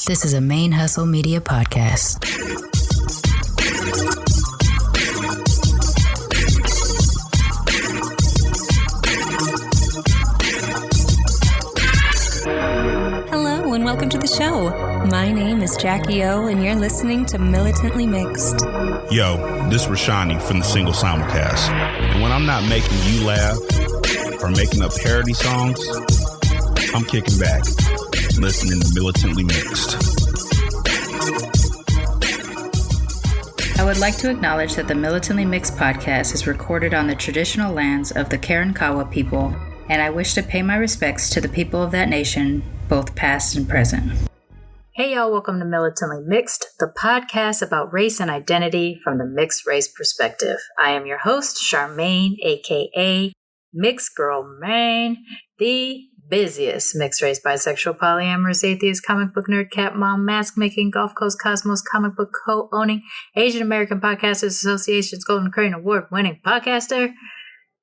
This is a ManeHustle Media podcast. Hello and welcome to the show. My name is Jackie O and you're listening to Militantly Mixed. Yo, this is Rashani from the Single Simulcast. And when I'm not making you laugh or making up parody songs, I'm kicking back, listening to Militantly Mixed. I would like to acknowledge that the Militantly Mixed podcast is recorded on the traditional lands of the Karankawa people, and I wish to pay my respects to the people of that nation, both past and present. Hey y'all, welcome to Militantly Mixed, the podcast about race and identity from the mixed race perspective. I am your host, Charmaine, aka Mixed Girl Maine, the busiest mixed race, bisexual, polyamorous, atheist, comic book nerd, cat mom, mask making, Gulf Coast Cosmos, comic book co-owning, Asian American Podcasters Association's Golden Crane Award winning podcaster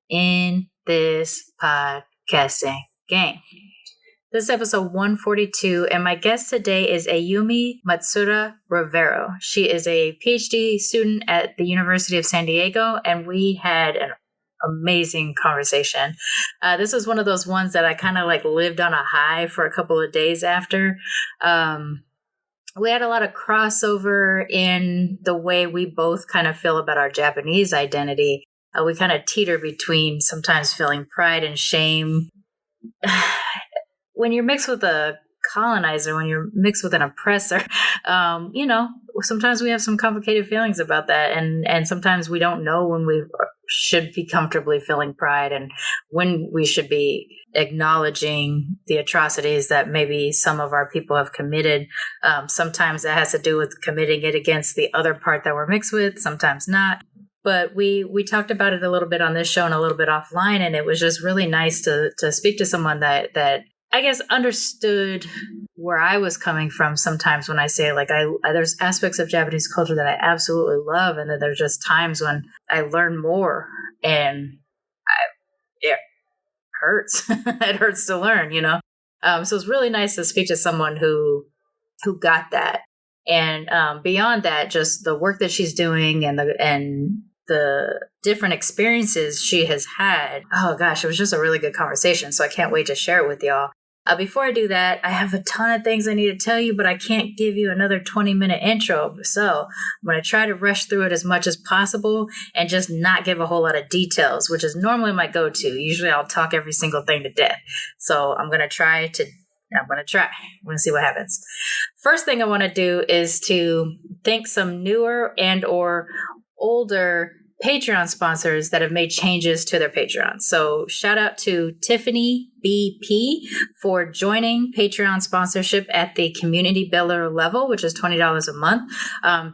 in this podcasting game. This is episode 142, and my guest today is Ayumi Matsuda Rivero. She is a Ph.D. student at the University of San Diego, and we had an amazing conversation. This was one of those ones that I kind of like lived on a high for a couple of days after. We had a lot of crossover in the way we both kind of feel about our Japanese identity. We kind of teeter between sometimes feeling pride and shame. When you're mixed with a colonizer, when you're mixed with an oppressor, sometimes we have some complicated feelings about that. And sometimes we don't know when we should be comfortably feeling pride and when we should be acknowledging the atrocities that maybe some of our people have committed. Sometimes that has to do with committing it against the other part that we're mixed with, sometimes not. But we talked about it a little bit on this show and a little bit offline, and it was just really nice to speak to someone that I guess understood where I was coming from sometimes when I say like there's aspects of Japanese culture that I absolutely love, and then there's just times when I learn more and it hurts. It hurts to learn, you know? So it's really nice to speak to someone who got that. And beyond that, just the work that she's doing and the different experiences she has had. Oh gosh, it was just a really good conversation. So I can't wait to share it with y'all. Before I do that, I have a ton of things I need to tell you, but I can't give you another 20-minute intro. So I'm going to try to rush through it as much as possible and just not give a whole lot of details, which is normally my go-to. Usually I'll talk every single thing to death. So I'm going to try. I'm going to see what happens. First thing I want to do is to thank some newer and or older Patreon sponsors that have made changes to their Patreon. So shout out to Tiffany BP for joining Patreon sponsorship at the community biller level, which is $20 a month.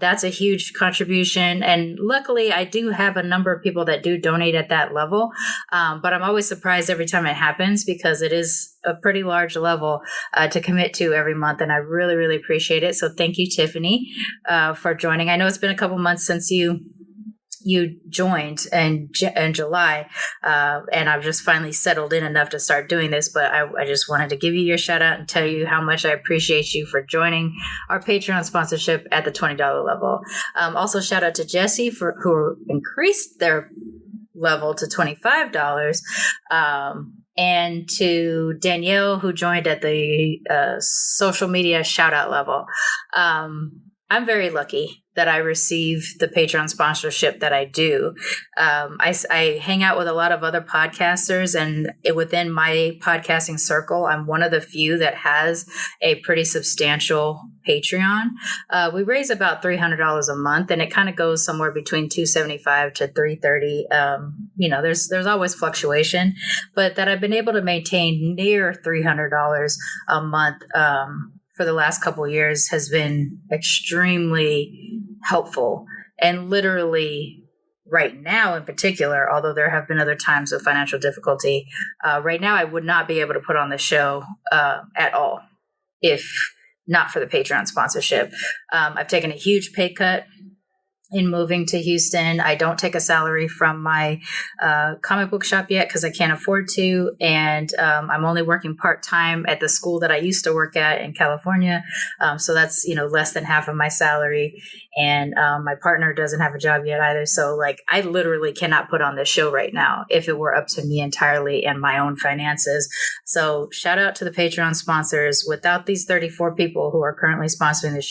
That's a huge contribution. And luckily, I do have a number of people that do donate at that level. But I'm always surprised every time it happens because it is a pretty large level to commit to every month. And I really, really appreciate it. So thank you, Tiffany, for joining. I know it's been a couple months since you joined in July, and I've just finally settled in enough to start doing this, but I just wanted to give you your shout out and tell you how much I appreciate you for joining our Patreon sponsorship at the $20 level. Also shout out to Jesse who increased their level to $25, and to Danielle who joined at the social media shout out level. I'm very lucky that I receive the Patreon sponsorship that I do. I hang out with a lot of other podcasters, and within my podcasting circle, I'm one of the few that has a pretty substantial Patreon. We raise about $300 a month, and it kind of goes somewhere between $275 to $330. There's always fluctuation, but that I've been able to maintain near $300 a month for the last couple of years has been extremely helpful. And literally right now in particular, although there have been other times of financial difficulty, right now I would not be able to put on the show at all if not for the Patreon sponsorship. I've taken a huge pay cut in moving to Houston. I don't take a salary from my comic book shop yet because I can't afford to. And I'm only working part-time at the school that I used to work at in California. So that's, less than half of my salary. And my partner doesn't have a job yet either. So like, I literally cannot put on this show right now if it were up to me entirely and my own finances. So shout out to the Patreon sponsors. Without these 34 people who are currently sponsoring the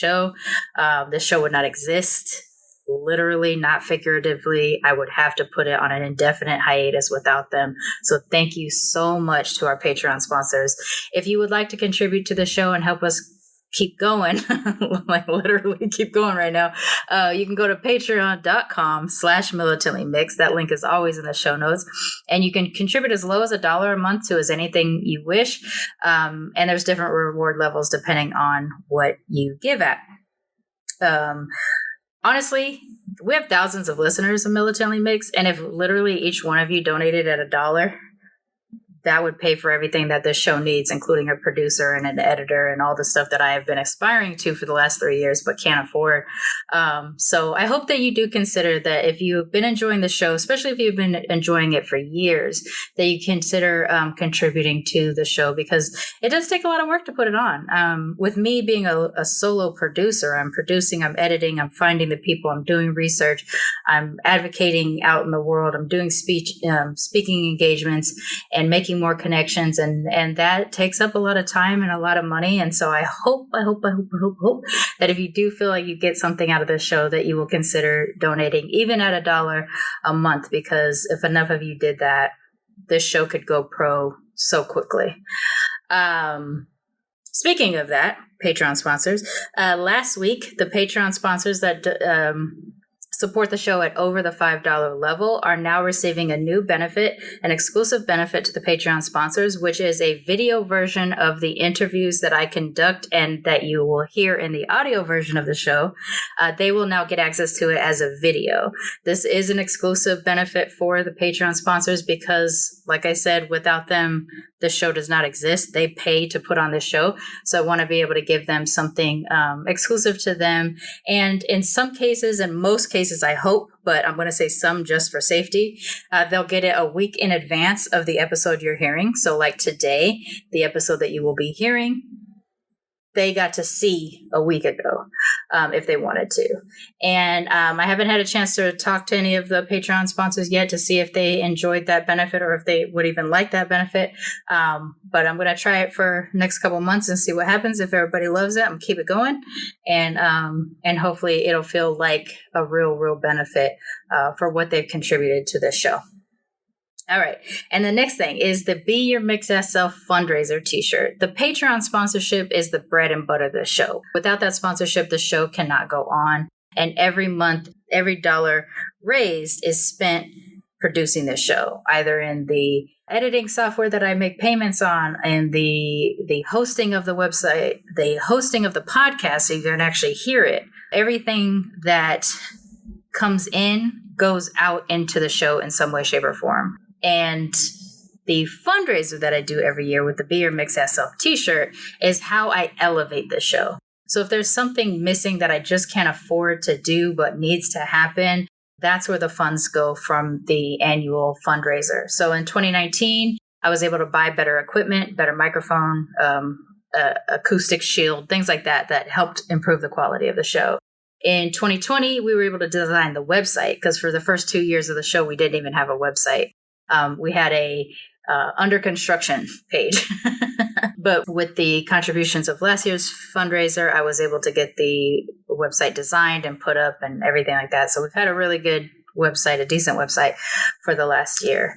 show would not exist. Literally, not figuratively. I would have to put it on an indefinite hiatus without them. So thank you so much to our Patreon sponsors. If you would like to contribute to the show and help us keep going, like literally keep going right now, you can go to patreon.com/militantly mixed. That link is always in the show notes. And you can contribute as low as $1 a month to as anything you wish. And there's different reward levels depending on what you give at. Honestly, we have thousands of listeners of Militantly Mixed, and if literally each one of you donated at $1, that would pay for everything that this show needs, including a producer and an editor and all the stuff that I have been aspiring to for the last 3 years, but can't afford. So I hope that you do consider that if you've been enjoying the show, especially if you've been enjoying it for years, that you consider contributing to the show, because it does take a lot of work to put it on. With me being a solo producer, I'm producing, I'm editing, I'm finding the people, I'm doing research, I'm advocating out in the world, I'm doing speaking engagements and making more connections, and that takes up a lot of time and a lot of money. And so I hope that if you do feel like you get something out of this show, that you will consider donating even at $1 a month, because if enough of you did that, this show could go pro so quickly. Speaking of that, Patreon sponsors, last week, the Patreon sponsors that support the show at over the $5 level are now receiving a new benefit, an exclusive benefit to the Patreon sponsors, which is a video version of the interviews that I conduct and that you will hear in the audio version of the show. They will now get access to it as a video. This is an exclusive benefit for the Patreon sponsors because, like I said, without them, the show does not exist. They pay to put on this show. So I want to be able to give them something exclusive to them. And in some cases, in most cases, I hope, but I'm going to say some just for safety, they'll get it a week in advance of the episode you're hearing. So like today, the episode that you will be hearing, they got to see a week ago if they wanted to. And I haven't had a chance to talk to any of the Patreon sponsors yet to see if they enjoyed that benefit or if they would even like that benefit. But I'm going to try it for next couple months and see what happens. If everybody loves it, I'm going to keep it going. And hopefully it'll feel like a real benefit for what they've contributed to this show. All right. And the next thing is the Be Your Mixed Ass Self fundraiser t-shirt. The Patreon sponsorship is the bread and butter of the show. Without that sponsorship, the show cannot go on. And every month, every dollar raised is spent producing this show, either in the editing software that I make payments on, and the hosting of the website, the hosting of the podcast so you can actually hear it. Everything that comes in goes out into the show in some way, shape, or form. And the fundraiser that I do every year with the Be Your Mixed Ass Self t-shirt is how I elevate the show. So if there's something missing that I just can't afford to do but needs to happen, that's where the funds go from the annual fundraiser. So in 2019, I was able to buy better equipment, better microphone, acoustic shield, things like that helped improve the quality of the show. In 2020, we were able to design the website because for the first 2 years of the show, we didn't even have a website. We had a under construction page, but with the contributions of last year's fundraiser, I was able to get the website designed and put up and everything like that. So we've had a really good website, a decent website for the last year.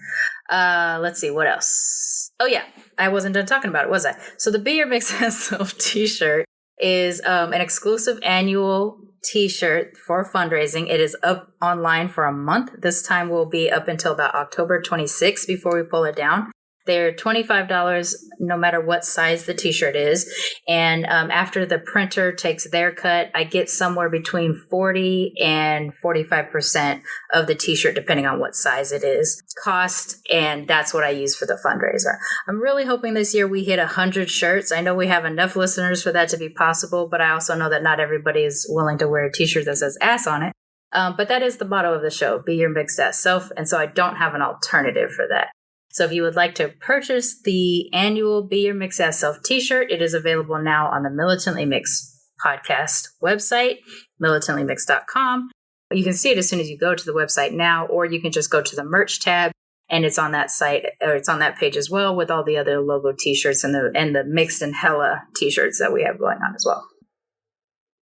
Let's see, what else? Oh yeah, I wasn't done talking about it, was I? So the Be Your Mixed Ass Self t-shirt is an exclusive annual t-shirt for fundraising. It is up online for a month. This time will be up until about October 26th before we pull it down. They're $25 no matter what size the t-shirt is. And after the printer takes their cut, I get somewhere between 40 and 45% of the t-shirt, depending on what size it is, cost. And that's what I use for the fundraiser. I'm really hoping this year we hit 100 shirts. I know we have enough listeners for that to be possible, but I also know that not everybody is willing to wear a t-shirt that says ass on it. But that is the motto of the show, be your mixed ass self. And so I don't have an alternative for that. So if you would like to purchase the annual Be Your Mixed Ass Self t-shirt, it is available now on the Militantly Mixed podcast website, militantlymixed.com. You can see it as soon as you go to the website now, or you can just go to the merch tab and it's on that site, or it's on that page as well with all the other logo t-shirts and the Mixed and Hella t-shirts that we have going on as well.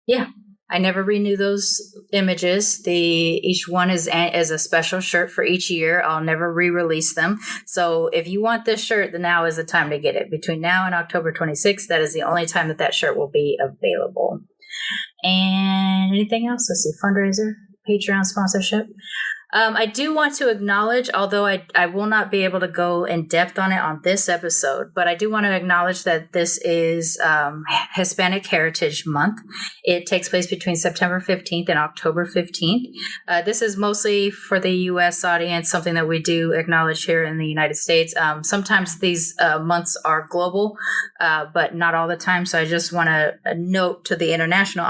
Yeah. I never renew those images. Each one is a special shirt for each year. I'll never re-release them. So if you want this shirt, then now is the time to get it. Between now and October 26th, that is the only time that shirt will be available. And anything else? Let's see, fundraiser, Patreon sponsorship. I do want to acknowledge, although I will not be able to go in depth on it on this episode, but I do want to acknowledge that this is Hispanic Heritage Month. It takes place between September 15th and October 15th. This is mostly for the U.S. audience, something that we do acknowledge here in the United States. Sometimes these months are global, but not all the time. So I just want to note to the international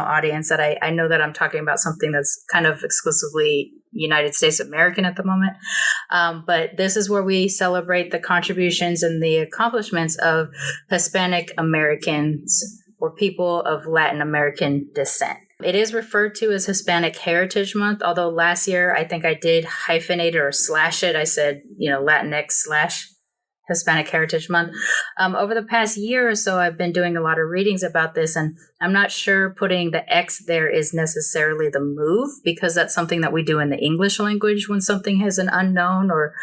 audience that I know that I'm talking about something that's kind of exclusively United States American at the moment. But this is where we celebrate the contributions and the accomplishments of Hispanic Americans or people of Latin American descent. It is referred to as Hispanic Heritage Month, although last year I think I did hyphenate it or slash it. I said, Latinx / Hispanic Heritage Month. Over the past year or so, I've been doing a lot of readings about this, and I'm not sure putting the X there is necessarily the move, because that's something that we do in the English language when something has an unknown or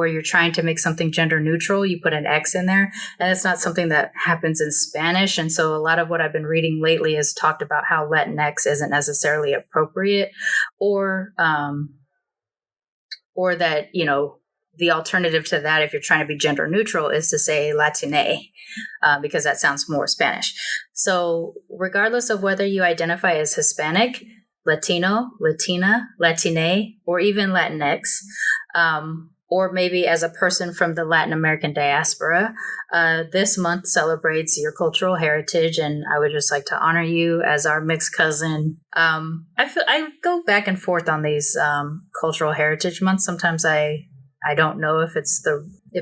you're trying to make something gender neutral, you put an X in there, and it's not something that happens in Spanish. And so a lot of what I've been reading lately has talked about how Latinx isn't necessarily appropriate, or that, the alternative to that, if you're trying to be gender neutral, is to say Latine, because that sounds more Spanish. So regardless of whether you identify as Hispanic, Latino, Latina, Latine, or even Latinx, or maybe as a person from the Latin American diaspora, this month celebrates your cultural heritage, and I would just like to honor you as our mixed cousin. I go back and forth on these cultural heritage months. Sometimes I don't know if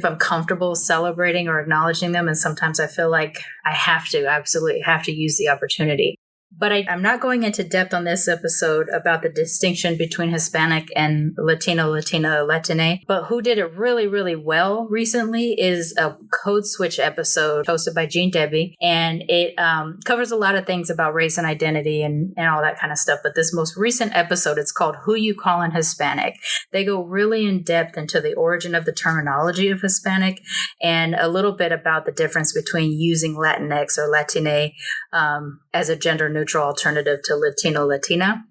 I'm comfortable celebrating or acknowledging them. And sometimes I feel like I absolutely have to use the opportunity. But I'm not going into depth on this episode about the distinction between Hispanic and Latino, Latina, Latine. But who did it really, really well recently is a Code Switch episode hosted by Gene Debbie. And it covers a lot of things about race and identity and all that kind of stuff. But this most recent episode, it's called Who You Callin' Hispanic. They go really in depth into the origin of the terminology of Hispanic and a little bit about the difference between using Latinx or Latine as a gender neutral alternative to Latino, Latina.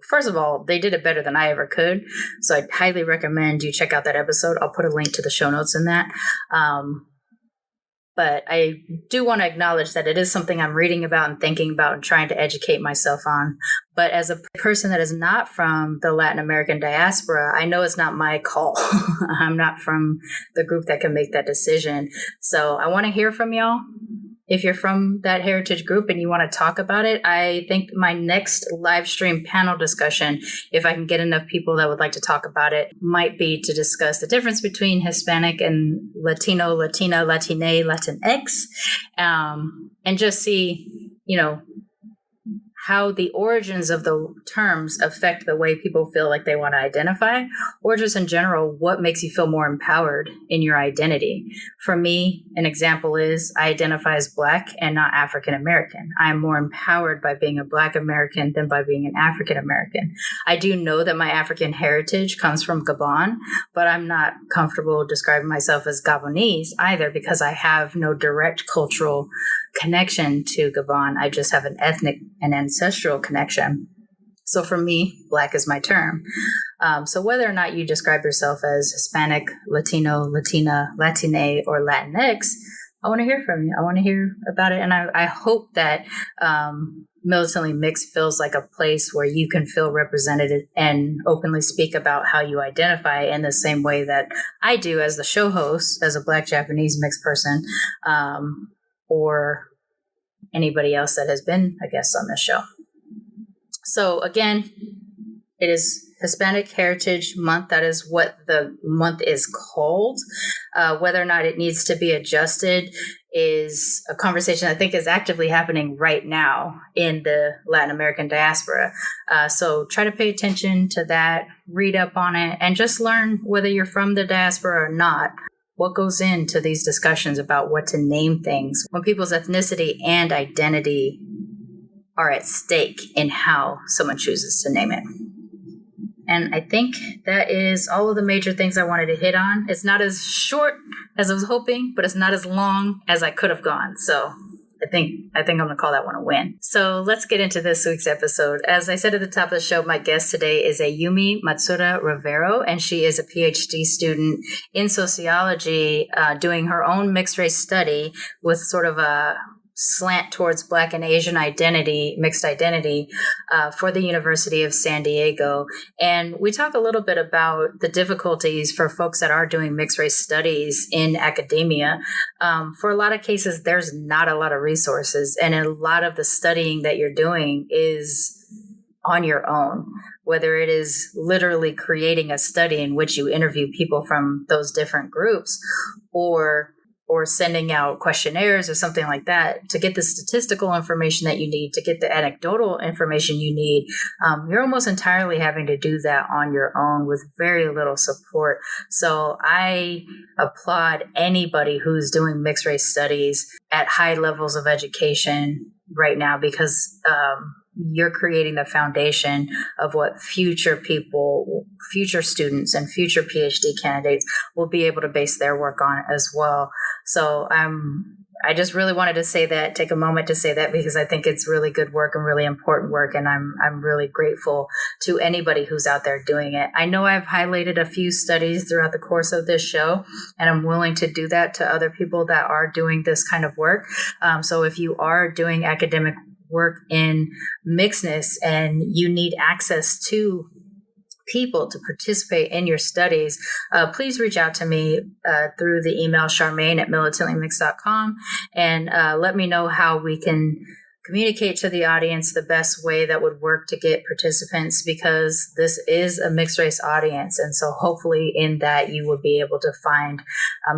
First of all, they did it better than I ever could. So I highly recommend you check out that episode. I'll put a link to the show notes in that. But I do want to acknowledge that it is something I'm reading about and thinking about and trying to educate myself on. But as a person that is not from the Latin American diaspora, I know it's not my call. I'm not from the group that can make that decision. So I want to hear from y'all. If you're from that heritage group and you want to talk about it, I think my next live stream panel discussion, if I can get enough people that would like to talk about it, might be to discuss the difference between Hispanic and Latino, Latina, Latine, Latinx, and just see, how the origins of the terms affect the way people feel like they want to identify, or just in general, what makes you feel more empowered in your identity. For me, an example is I identify as Black and not African American. I am more empowered by being a Black American than by being an African American. I do know that my African heritage comes from Gabon, but I'm not comfortable describing myself as Gabonese either, because I have no direct cultural connection to Gabon. I just have an ethnic and ancestral connection. So for me, Black is my term. So whether or not you describe yourself as Hispanic, Latino, Latina, Latine, or Latinx, I want to hear from you. I want to hear about it. And I hope that Militantly Mixed feels like a place where you can feel represented and openly speak about how you identify in the same way that I do as the show host, as a Black Japanese mixed person, or anybody else that has been a guest on this show. So again, it is Hispanic Heritage Month. That is what the month is called. Whether or not it needs to be adjusted is a conversation I think is actively happening right now in the Latin American diaspora. So try to pay attention to that, read up on it, and just learn, whether you're from the diaspora or not, what goes into these discussions about what to name things when people's ethnicity and identity are at stake in how someone chooses to name it. And I think that is all of the major things I wanted to hit on. It's not as short as I was hoping, but it's not as long as I could have gone. So I think I'm going to call that one a win. So let's get into this week's episode. As I said at the top of the show, my guest today is Ayumi Matsuda Rivero, and she is a Ph.D. student in sociology, doing her own mixed race study with sort of a slant towards Black and Asian identity, mixed identity, for the University of San Diego. And we talk a little bit about the difficulties for folks that are doing mixed race studies in academia. For a lot of cases, there's not a lot of resources, and a lot of the studying that you're doing is on your own, whether it is literally creating a study in which you interview people from those different groups, or sending out questionnaires or something like that to get the statistical information that you need, to get the anecdotal information you need. You're almost entirely having to do that on your own with very little support. So I applaud anybody who's doing mixed race studies at high levels of education right now, because you're creating the foundation of what future people, future students, and future PhD candidates will be able to base their work on as well. So I just really wanted to say that, take a moment to say that, because I think it's really good work and really important work. And I'm really grateful to anybody who's out there doing it. I know I've highlighted a few studies throughout the course of this show, and I'm willing to do that to other people that are doing this kind of work. So if you are doing academic work in mixedness and you need access to people to participate in your studies, please reach out to me through the email charmaine@militantlymixed.com, and let me know how we can communicate to the audience the best way that would work to get participants, because this is a mixed race audience. And so hopefully in that you will be able to find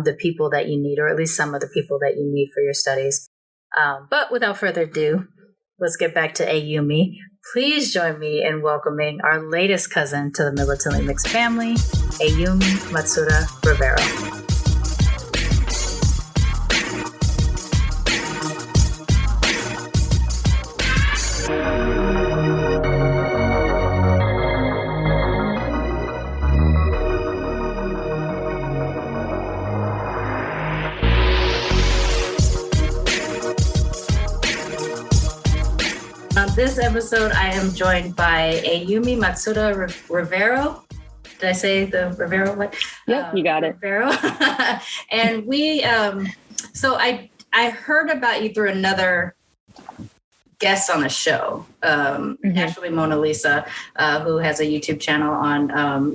the people that you need, or at least some of the people that you need for your studies. But without further ado, let's get back to Ayumi. Please join me in welcoming our latest cousin to the Militantly Mixed family, Ayumi Matsuda Rivero. On this episode, I am joined by Ayumi Matsuda Rivero. Did I say the Rivero way? Yep, you got it. Rivero. And we, so I heard about you through another guest on the show, actually Mona Lisa, who has a YouTube channel on,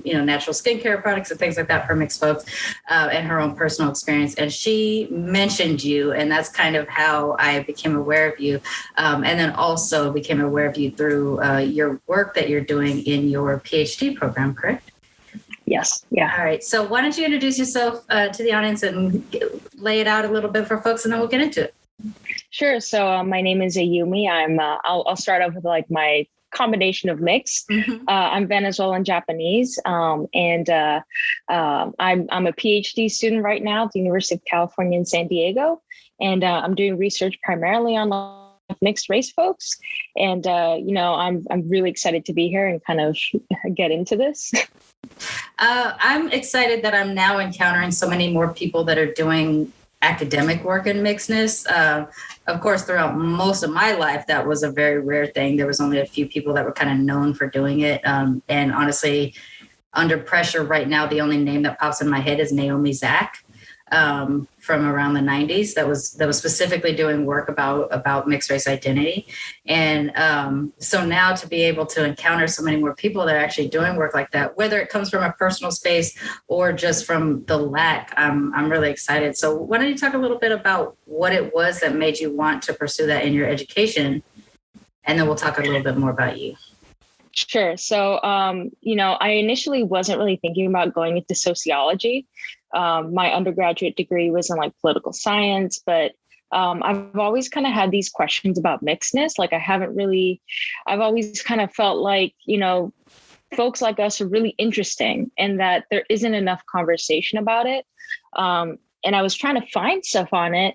natural skincare products and things like that for mixed folks, and her own personal experience. And she mentioned you, and that's kind of how I became aware of you. And then also became aware of you through your work that you're doing in your PhD program, correct? Yes. Yeah. All right. So why don't you introduce yourself to the audience and lay it out a little bit for folks, and then we'll get into it. Sure. So my name is Ayumi. I'll start off with like my combination of mix. Mm-hmm. I'm Venezuelan Japanese, and I'm a PhD student right now at the University of California in San Diego, and I'm doing research primarily on mixed race folks. And I'm really excited to be here and kind of get into this. I'm excited that I'm now encountering so many more people that are doing academic work in mixedness. Of course, throughout most of my life, that was a very rare thing. There was only a few people that were kind of known for doing it. And honestly, under pressure right now, the only name that pops in my head is Naomi Zach, from around the 90s that was specifically doing work about mixed race identity. And so now to be able to encounter so many more people that are actually doing work like that, whether it comes from a personal space or just from the LAC, I'm really excited. So why don't you talk a little bit about what it was that made you want to pursue that in your education? And then we'll talk a little bit more about you. Sure. So, I initially wasn't really thinking about going into sociology. My undergraduate degree was in like political science, but I've always kind of had these questions about mixedness. Like I've always kind of felt like, folks like us are really interesting and that there isn't enough conversation about it. And I was trying to find stuff on it.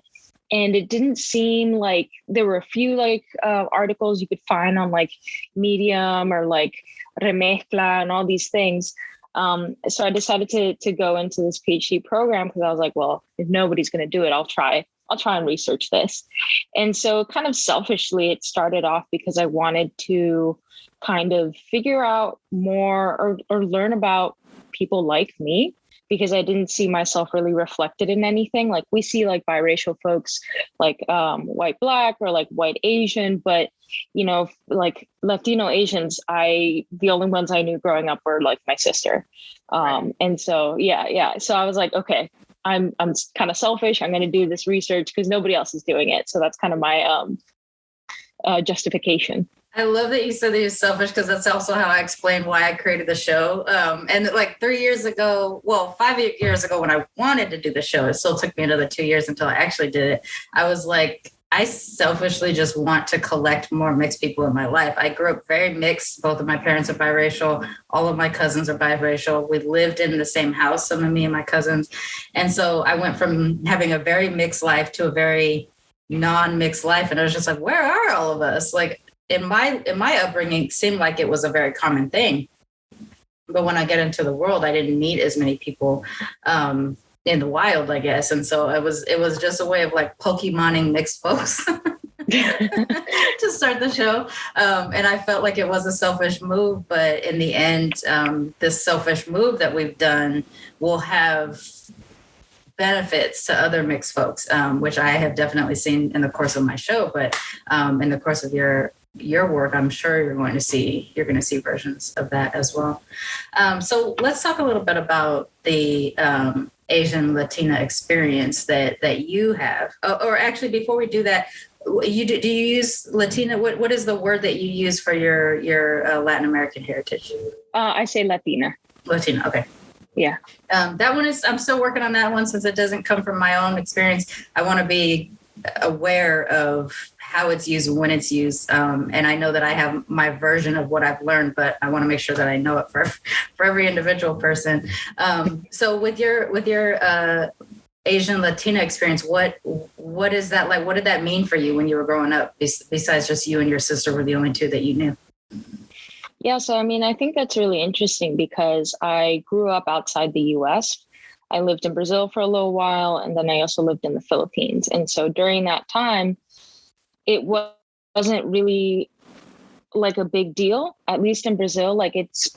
And it didn't seem like there were a few articles you could find on like Medium or like Remezcla and all these things. So I decided to go into this PhD program because I was like, well, if nobody's going to do it, I'll try and research this. And so kind of selfishly, it started off because I wanted to kind of figure out more or learn about people like me, because I didn't see myself really reflected in anything. Like we see like biracial folks like white, Black or like white Asian, but like Latino Asians, the only ones I knew growing up were like my sister. Right. And so, yeah. So I was like, okay, I'm kind of selfish. I'm going to do this research because nobody else is doing it. So that's kind of my justification. I love that you said that you're selfish, because that's also how I explained why I created the show. And like 5 years ago when I wanted to do the show, it still took me another 2 years until I actually did it. I was like, I selfishly just want to collect more mixed people in my life. I grew up very mixed. Both of my parents are biracial. All of my cousins are biracial. We lived in the same house, some of me and my cousins. And so I went from having a very mixed life to a very non-mixed life. And I was just like, where are all of us? Like, in my upbringing, it seemed like it was a very common thing. But when I get into the world, I didn't meet as many people in the wild, I guess. And so it was just a way of like Pokemoning mixed folks to start the show. And I felt like it was a selfish move. But in the end, this selfish move that we've done will have benefits to other mixed folks, which I have definitely seen in the course of my show. But in the course of your work, I'm sure you're going to see versions of that as well. So let's talk a little bit about the Asian Latina experience that you have. Or actually, before we do that, do you use Latina? What is the word that you use for your Latin American heritage? I say Latina. Latina, okay. Yeah. That one I'm still working on that one, since it doesn't come from my own experience. I want to be aware of how it's used and when it's used. And I know that I have my version of what I've learned, but I want to make sure that I know it for every individual person. So with your Asian Latina experience, what is that like? What did that mean for you when you were growing up, besides just you and your sister were the only two that you knew? Yeah. So, I mean, I think that's really interesting because I grew up outside the US. I lived in Brazil for a little while, and then I also lived in the Philippines. And so during that time, it wasn't really like a big deal, at least in Brazil. Like it's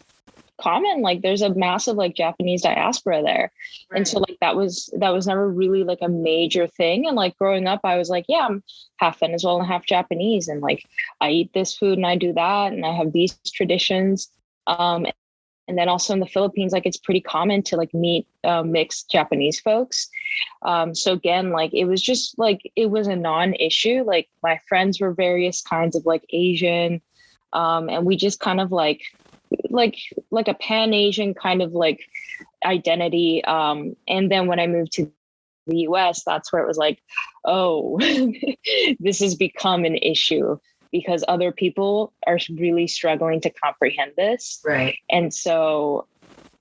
common, like there's a massive like Japanese diaspora there. Right. And so like that was never really like a major thing. And like growing up, I was like, yeah, I'm half Venezuelan, half Japanese. And like I eat this food and I do that. And I have these traditions. And then also in the Philippines, like it's pretty common to like meet mixed Japanese folks. So again, like it was just like, it was a non-issue. Like my friends were various kinds of like Asian. And we just kind of like a Pan-Asian kind of like identity. And then when I moved to the US, that's where it was like, oh, this has become an issue, because other people are really struggling to comprehend this. Right. And so,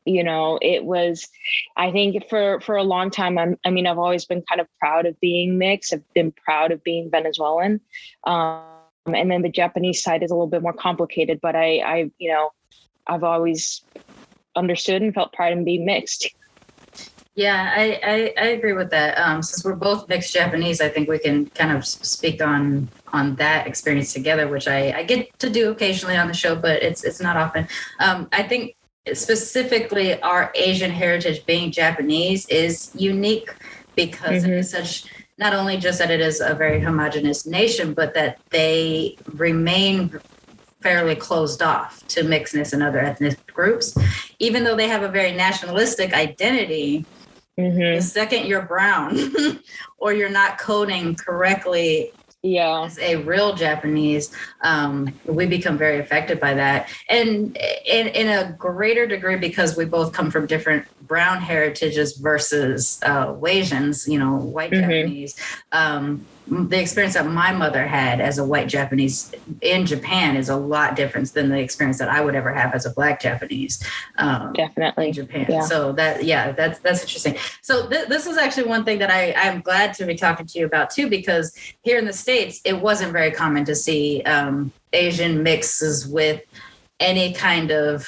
it was, I think for a long time, I've always been kind of proud of being mixed. I've been proud of being Venezuelan. And then the Japanese side is a little bit more complicated, but I've always understood and felt pride in being mixed. Yeah, I agree with that. Since we're both mixed Japanese, I think we can kind of speak on that experience together, which I get to do occasionally on the show, but it's not often. I think specifically our Asian heritage being Japanese is unique because it is such, not only just that it is a very homogenous nation, but that they remain fairly closed off to mixedness and other ethnic groups, even though they have a very nationalistic identity. The second you're brown or you're not coding correctly Yeah. As a real Japanese, we become very affected by that, and in a greater degree because we both come from different brown heritages versus Asians, white Japanese. The experience that my mother had as a white Japanese in Japan is a lot different than the experience that I would ever have as a black Japanese. Definitely in Japan. Yeah. So that's interesting. So this is actually one thing that I'm glad to be talking to you about too, because here in the States, it wasn't very common to see Asian mixes with any kind of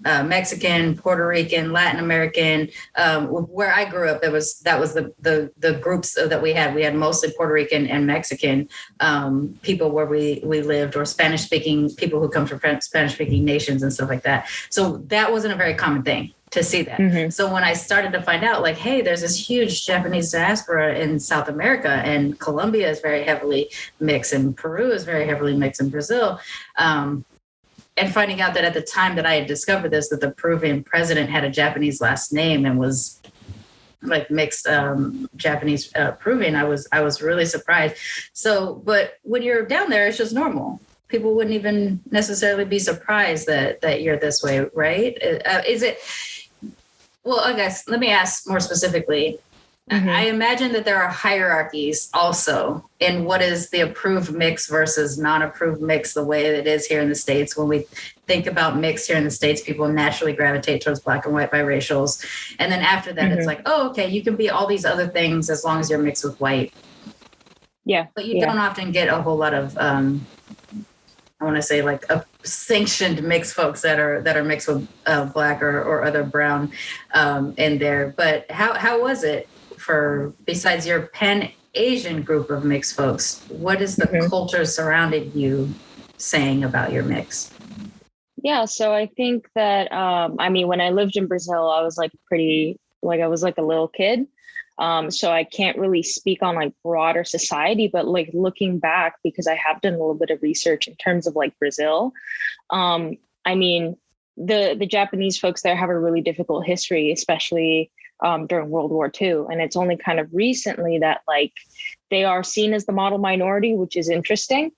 Mexican, Puerto Rican, Latin American. Where I grew up, that was the groups that we had. We had mostly Puerto Rican and Mexican people where we lived, or Spanish speaking people who come from Spanish speaking nations and stuff like that. So that wasn't a very common thing to see that. So when I started to find out, like, hey, there's this huge Japanese diaspora in South America, and Colombia is very heavily mixed, and Peru is very heavily mixed, in Brazil. And finding out that at the time that I had discovered this, that the Peruvian president had a Japanese last name and was like mixed Japanese Peruvian, I was really surprised. So, but when you're down there, it's just normal. People wouldn't even necessarily be surprised that you're this way, right? Is it? Well, I guess let me ask more specifically. I imagine that there are hierarchies also in what is the approved mix versus non-approved mix, the way it is here in the States. When we think about mix here in the States, people naturally gravitate towards black and white biracials. And then after that, it's like, oh, okay, you can be all these other things as long as you're mixed with white. Yeah. But you don't often get a whole lot of, I want to say, like a sanctioned mixed folks that are mixed with black or other brown in there. But how was it? For besides your Pan-Asian group of mixed folks, what is the culture surrounding you saying about your mix? Yeah, so I think that when I lived in Brazil, I was like I was like a little kid. So I can't really speak on like broader society, but like looking back, because I have done a little bit of research in terms of like Brazil. The Japanese folks there have a really difficult history, especially during World War II. And it's only kind of recently that like they are seen as the model minority, which is interesting.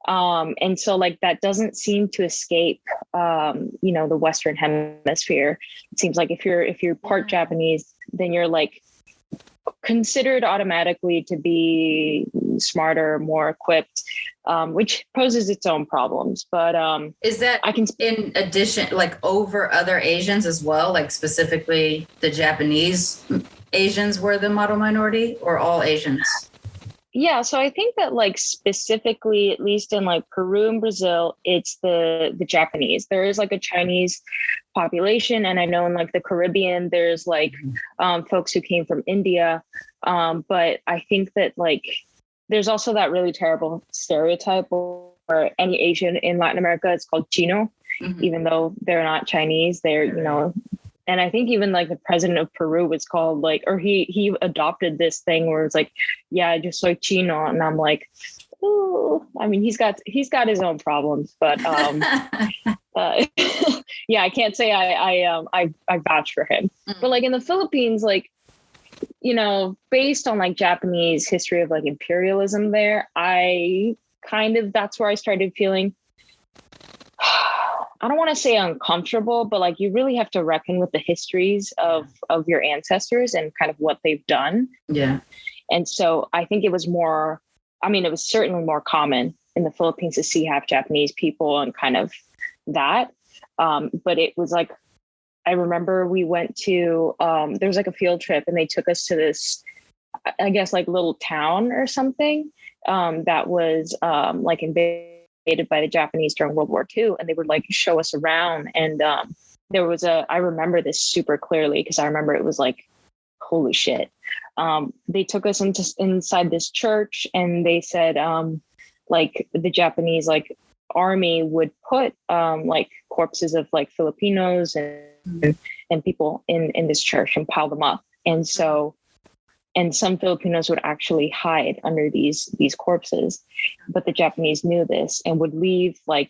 And so like that doesn't seem to escape, the Western hemisphere. It seems like if you're part Japanese, then you're like considered automatically to be smarter, more equipped, which poses its own problems. But is that in addition, like over other Asians as well, like specifically the Japanese Asians were the model minority, or all Asians? Yeah, so I think that like specifically, at least in like Peru and Brazil, it's the Japanese. There is like a Chinese population, and I know in like the Caribbean, there's like folks who came from India. But I think that like there's also that really terrible stereotype where any Asian in Latin America is called Chino, even though they're not Chinese. They're and I think even like the president of Peru was called like, or he adopted this thing where it's like, yeah, just soy Chino. And I'm like, oh, I mean, he's got his own problems, but yeah, I can't say I vouch for him. But like in the Philippines, like, based on like Japanese history of like imperialism there, that's where I started feeling, I don't want to say uncomfortable, but like you really have to reckon with the histories of your ancestors and kind of what they've done. Yeah. And so I think it was it was certainly more common in the Philippines to see half Japanese people and kind of that. But it was like, I remember we went to, there was like a field trip and they took us to this, I guess like little town or something that was like invaded by the Japanese during World War II, and they would like show us around. And there was I remember this super clearly because I remember it was like, holy shit. They took us inside this church, and they said like the Japanese like army would put like corpses of like Filipinos and people in this church and pile them up. And so, and some Filipinos would actually hide under these corpses, but the Japanese knew this and would leave like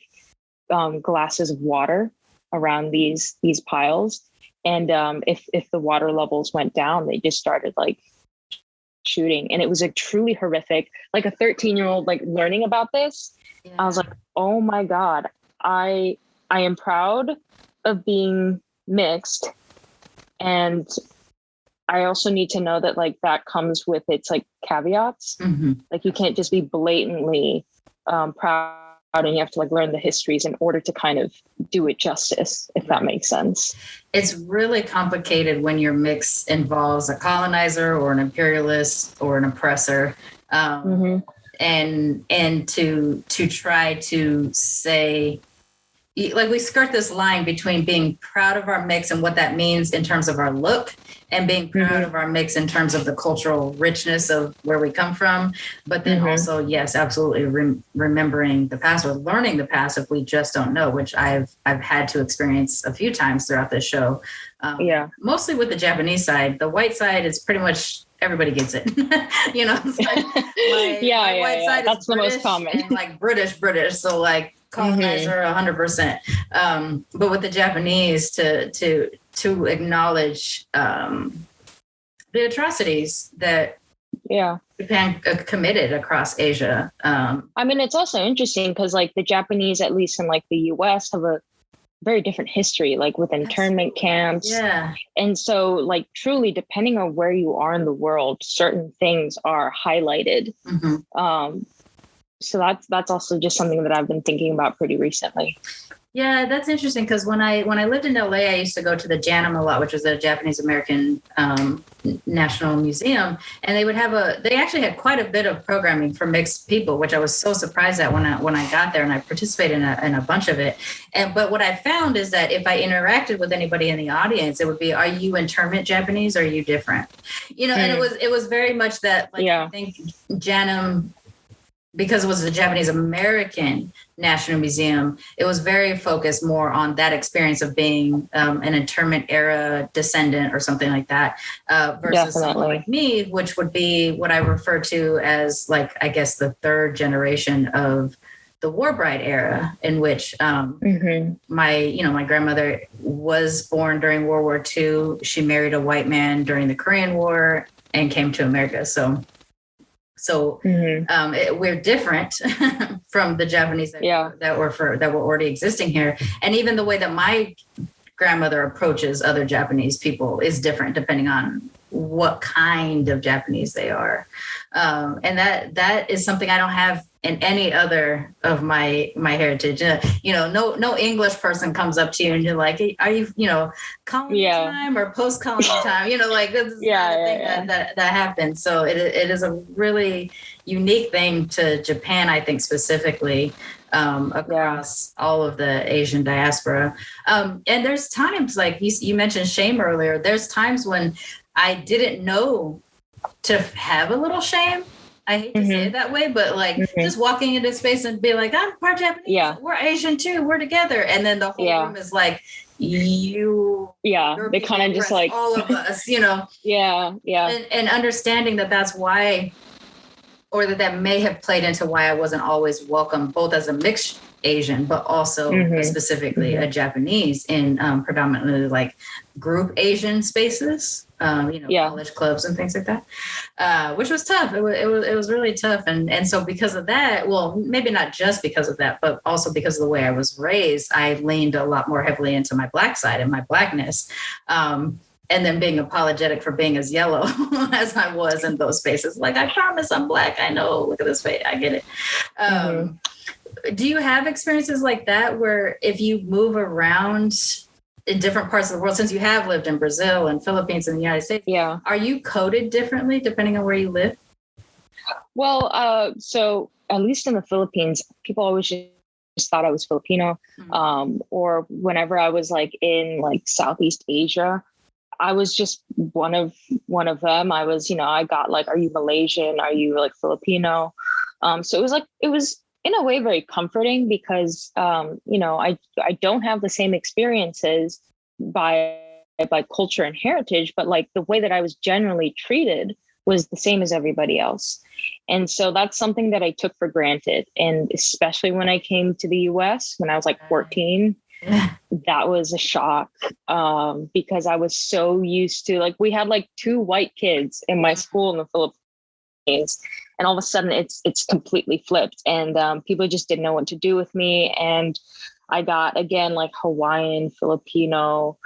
glasses of water around these piles. And if the water levels went down, they just started like shooting, and it was a truly horrific, like a 13-year-old, like learning about this. Yeah. I was like, oh my God, I am proud of being mixed. And I also need to know that like that comes with its like caveats. Mm-hmm. Like you can't just be blatantly proud, and you have to like learn the histories in order to kind of do it justice, if that makes sense. It's really complicated when your mix involves a colonizer or an imperialist or an oppressor. Mm-hmm. And to try to say, like, we skirt this line between being proud of our mix and what that means in terms of our look, and being proud of our mix in terms of the cultural richness of where we come from. But then also, yes, absolutely remembering the past or learning the past if we just don't know, which I've had to experience a few times throughout this show. Mostly with the Japanese side. The white side is pretty much everybody gets it. You know, it's like my white side that's is the British most common. and like British. So like colonizer 100%. But with the Japanese, to acknowledge the atrocities that Japan committed across Asia. I mean, it's also interesting because like the Japanese, at least in like the US, have a very different history, like with internment camps. Yeah. And so like truly, depending on where you are in the world, certain things are highlighted. So that's also just something that I've been thinking about pretty recently. Yeah, that's interesting because when I lived in LA, I used to go to the JANM a lot, which was the Japanese American National Museum, and they actually had quite a bit of programming for mixed people, which I was so surprised at when I got there, and I participated in a bunch of it. But what I found is that if I interacted with anybody in the audience, it would be, "Are you internment Japanese? Or are you different?" You know, and it was very much that. Like, I think JANM, because it was the Japanese American National Museum, it was very focused more on that experience of being an internment era descendant or something like that, versus someone like me, which would be what I refer to as, like, I guess the third generation of the war bride era, in which my grandmother was born during World War II. She married a white man during the Korean War and came to America. So we're different from the Japanese that were already existing here. And even the way that my grandmother approaches other Japanese people is different depending on what kind of Japanese they are. And that is something I don't have in any other of my heritage. No English person comes up to you and you're like, "Hey, are you, colony time or post-colony time?" Like, this is the thing that happens. So it is a really unique thing to Japan, I think, specifically, across all of the Asian diaspora. And there's times, like you mentioned shame earlier, there's times when I didn't know to have a little shame. I hate to say it that way, but like just walking into space and be like, "I'm part Japanese. Yeah. We're Asian too. We're together." And then the whole room is like, they kind of just like all of us, and understanding that's why, or that may have played into why I wasn't always welcome, both as a mixed Asian, but also specifically a Japanese in predominantly like group Asian spaces, college clubs and things like that, which was tough. It was really tough. And so because of that, well, maybe not just because of that, but also because of the way I was raised, I leaned a lot more heavily into my Black side and my Blackness. And then being apologetic for being as yellow as I was in those spaces. Like, "I promise I'm Black. I know, look at this face. I get it." Do you have experiences like that where if you move around in different parts of the world, since you have lived in Brazil and Philippines and the United States, are you coded differently depending on where you live? Well, so at least in the Philippines, people always just thought I was Filipino. Or whenever I was like in like Southeast Asia, I was just one of them. I was, I got like, "Are you Malaysian? Are you like Filipino?" So it was in a way very comforting because, I don't have the same experiences by culture and heritage, but like the way that I was generally treated was the same as everybody else. And so that's something that I took for granted. And especially when I came to the US, when I was like 14, that was a shock, because I was so used to, like, we had like 2 white kids in my school in the Philippines. And all of a sudden it's completely flipped, and people just didn't know what to do with me. And I got, again, like Hawaiian, Filipino,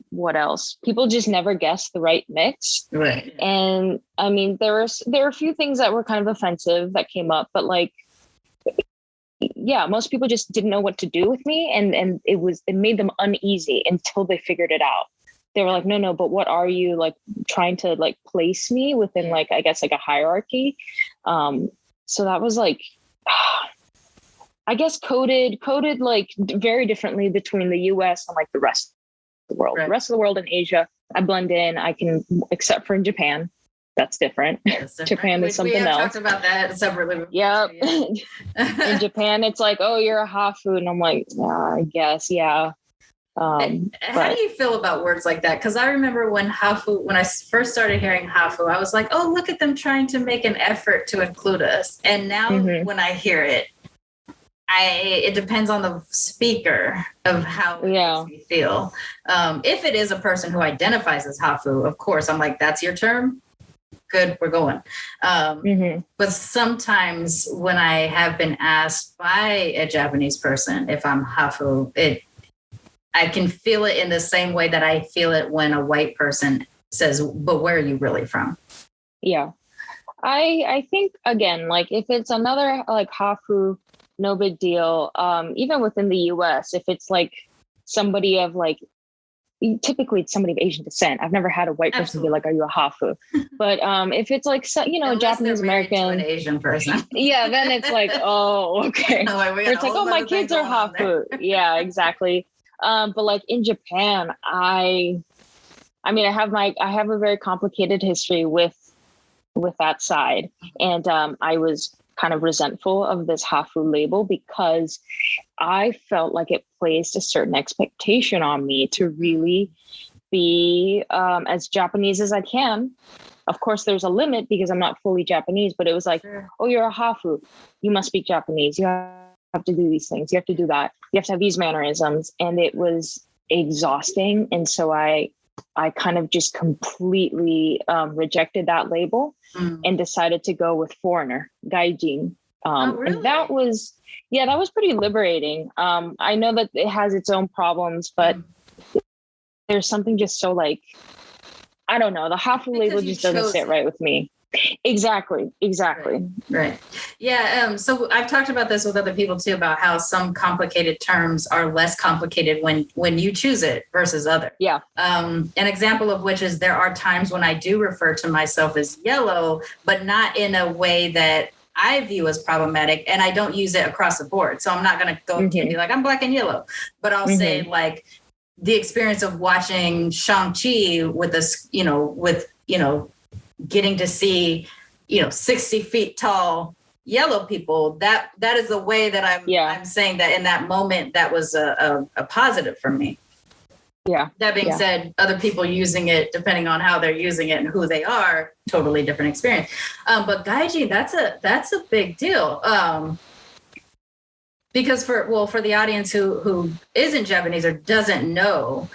what else? People just never guessed the right mix. Right. And I mean, there were a few things that were kind of offensive that came up, but like, yeah, most people just didn't know what to do with me. And it made them uneasy until they figured it out. They were like, no, but what are you, like, trying to like place me within, like, I guess, like a hierarchy. So that was like, I guess coded like very differently between the US and like the rest of the world. Right. The rest of the world in Asia, I blend in. I can, except for in Japan. That's different. Japan is something else. We have talked about that separately. Yep. In Japan, it's like, oh, you're a hafu. And I'm like, I guess, yeah. How do you feel about words like that? Because I remember when I first started hearing hafu, I was like, oh, look at them trying to make an effort to include us. And now when I hear it, it depends on the speaker of how it makes me feel. If it is a person who identifies as hafu, of course, I'm like, that's your term? Good, we're going. But sometimes when I have been asked by a Japanese person if I'm hafu, I can feel it in the same way that I feel it when a white person says, but where are you really from? Yeah. I think, again, like if it's another like hafu, no big deal. Even within the US, if it's like somebody of like, typically it's somebody of Asian descent. I've never had a white person be like, are you a hafu? But if it's like, a Japanese American, an Asian person. Yeah, then it's like, oh, okay. It's like, oh, my kids are hafu. Yeah, exactly. But like in Japan, I have a very complicated history with that side. And I was kind of resentful of this hafu label because I felt like it placed a certain expectation on me to really be as Japanese as I can. Of course, there's a limit because I'm not fully Japanese, but it was like, sure. Oh, you're a hafu. You must speak Japanese. You have to do these things. You have to do that. You have to have these mannerisms. And it was exhausting. And so I kind of just completely rejected that label and decided to go with foreigner, gaijin. Really? And that was pretty liberating. I know that it has its own problems, but there's something just so like, I don't know, the hafu label just doesn't sit right with me. Exactly. Right. Yeah. So I've talked about this with other people too, about how some complicated terms are less complicated when you choose it versus other. Yeah. An example of which is there are times when I do refer to myself as yellow, but not in a way that I view as problematic, and I don't use it across the board. So I'm not going to go and be like, I'm black and yellow, but I'll say like the experience of watching Shang-Chi with this, getting to see, 60 feet tall yellow people, that is the way that I'm saying that in that moment, that was a positive for me. Yeah. That being said, other people using it, depending on how they're using it and who they are, totally different experience. But gaijin, that's a big deal. Because for the audience who isn't Japanese or doesn't know,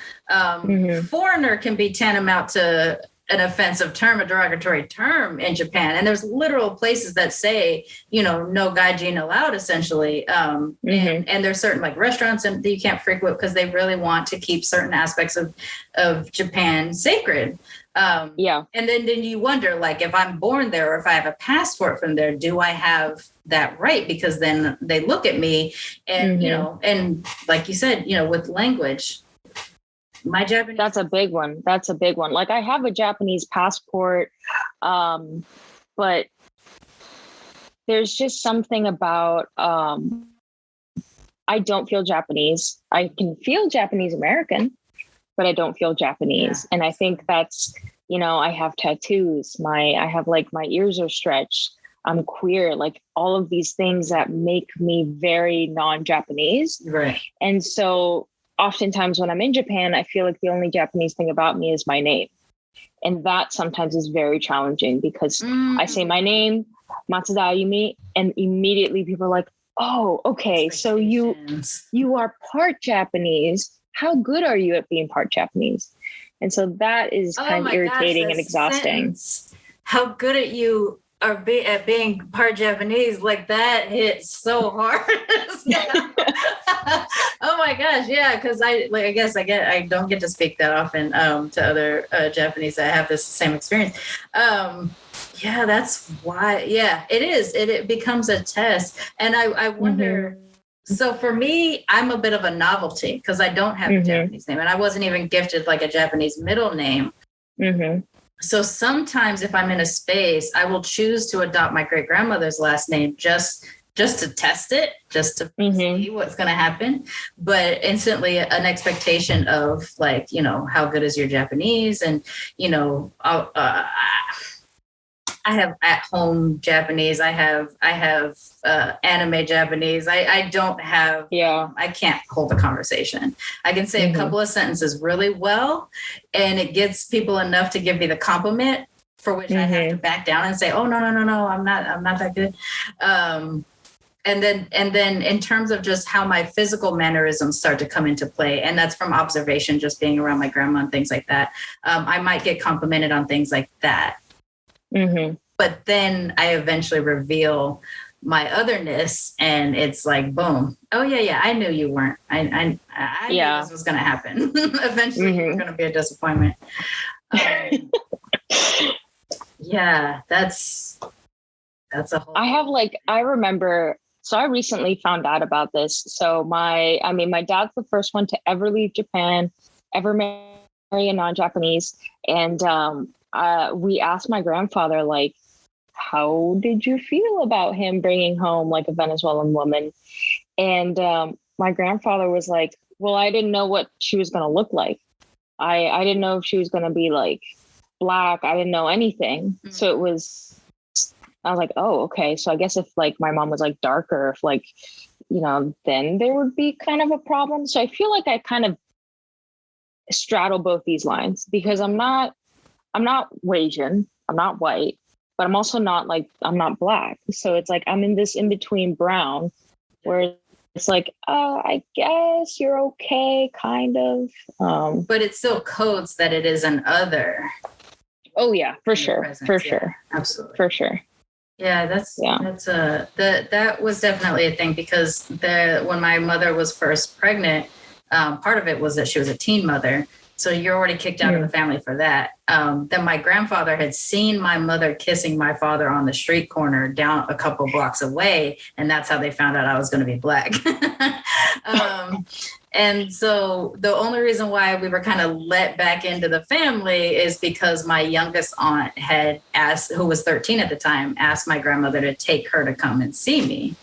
foreigner can be tantamount to an offensive term, a derogatory term in Japan. And there's literal places that say, no gaijin allowed, essentially. And there's certain like restaurants that you can't frequent because they really want to keep certain aspects of Japan sacred. And then you wonder, like, if I'm born there or if I have a passport from there, do I have that right? Because then they look at me and, and like you said, with language, my Japanese. That's a big one. Like I have a Japanese passport, but there's just something about, I don't feel Japanese. I can feel Japanese American, but I don't feel Japanese. Yeah. And I think that's, I have tattoos. I have like my ears are stretched. I'm queer, like all of these things that make me very non-Japanese. Right. And so oftentimes when I'm in Japan, I feel like the only Japanese thing about me is my name. And that sometimes is very challenging because I say my name, Matsuda Ayumi, and immediately people are like, oh, okay, so you are part Japanese. How good are you at being part Japanese? And so that is kind of irritating and exhausting. how good you are at being part Japanese. Like that hits so hard. Oh my gosh, yeah, because I guess I don't get to speak that often to other Japanese that have this same experience. Yeah, that's why. Yeah, it is. It becomes a test, and I wonder. So for me, I'm a bit of a novelty because I don't have a Japanese name, and I wasn't even gifted like a Japanese middle name. So sometimes if I'm in a space, I will choose to adopt my great grandmother's last name just to test it, just to see what's going to happen. But instantly an expectation of like, how good is your Japanese? And, I have at-home Japanese. I have anime Japanese. I don't have. Yeah. I can't hold a conversation. I can say a couple of sentences really well, and it gets people enough to give me the compliment for which I have to back down and say, "Oh no, I'm not that good." And then in terms of just how my physical mannerisms start to come into play, and that's from observation, just being around my grandma and things like that. I might get complimented on things like that. But then I eventually reveal my otherness, and it's like, boom. Oh yeah. I knew you weren't. I knew this was going to happen. Eventually, it was going to be a disappointment. Yeah, that's a whole. I remember. So I recently found out about this. So my dad's the first one to ever leave Japan, ever marry a non-Japanese, and we asked my grandfather, like, how did you feel about him bringing home like a Venezuelan woman? And my grandfather was like, well, I didn't know what she was going to look like. I didn't know if she was going to be like Black. I didn't know anything. So I was like, oh, okay. So I guess if like my mom was like darker, if like, then there would be kind of a problem. So I feel like I kind of straddle both these lines because I'm not Asian, I'm not white, but I'm also I'm not Black. So it's like, I'm in this in between brown where it's like, I guess you're okay, kind of. But it still codes that it is an other. Oh yeah, for sure. Sure. Absolutely. For sure. Yeah, that was definitely a thing because when my mother was first pregnant, part of it was that she was a teen mother. So you're already kicked out of the family for that. Then my grandfather had seen my mother kissing my father on the street corner down a couple blocks away. And that's how they found out I was going to be Black. And so the only reason why we were kind of let back into the family is because my youngest aunt had asked, who was 13 at the time, asked my grandmother to take her to come and see me.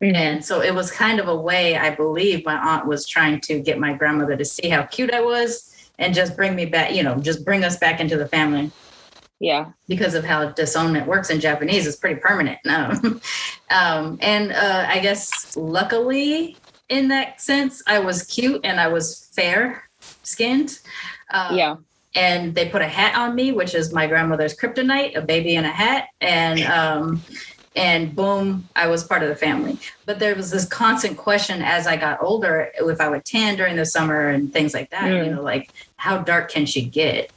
And so it was kind of a way, I believe my aunt was trying to get my grandmother to see how cute I was and just bring me back, just bring us back into the family. Yeah. Because of how disownment works in Japanese, it's pretty permanent. I guess luckily in that sense, I was cute and I was fair skinned. And they put a hat on me, which is my grandmother's kryptonite, a baby in a hat. And boom, I was part of the family. But there was this constant question as I got older, if I would tan during the summer and things like that, like how dark can she get?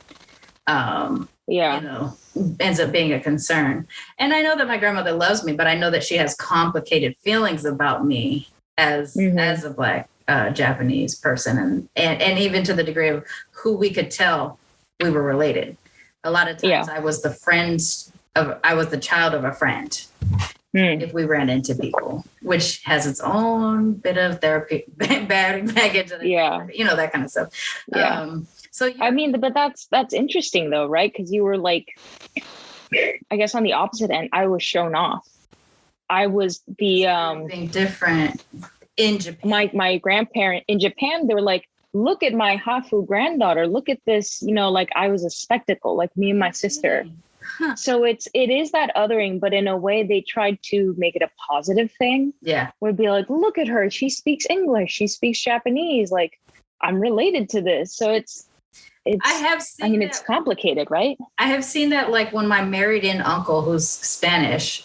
Ends up being a concern. And I know that my grandmother loves me, but I know that she has complicated feelings about me as a Black Japanese person. And even to the degree of who we could tell we were related. A lot of times I was the child of a friend. If we ran into people, which has its own bit of therapy baggage, that kind of stuff. But that's interesting though, right? Because you were like, I guess on the opposite end, I was shown off. I was the being different in Japan. My grandparent in Japan, they were like, look at my Hafu granddaughter. Look at this, like I was a spectacle, like me and my sister. So it is that othering, but in a way they tried to make it a positive thing. Yeah. Would be like, look at her. She speaks English. She speaks Japanese. Like I'm related to this. So it's it's complicated, right? I have seen that like when my married in uncle, who's Spanish,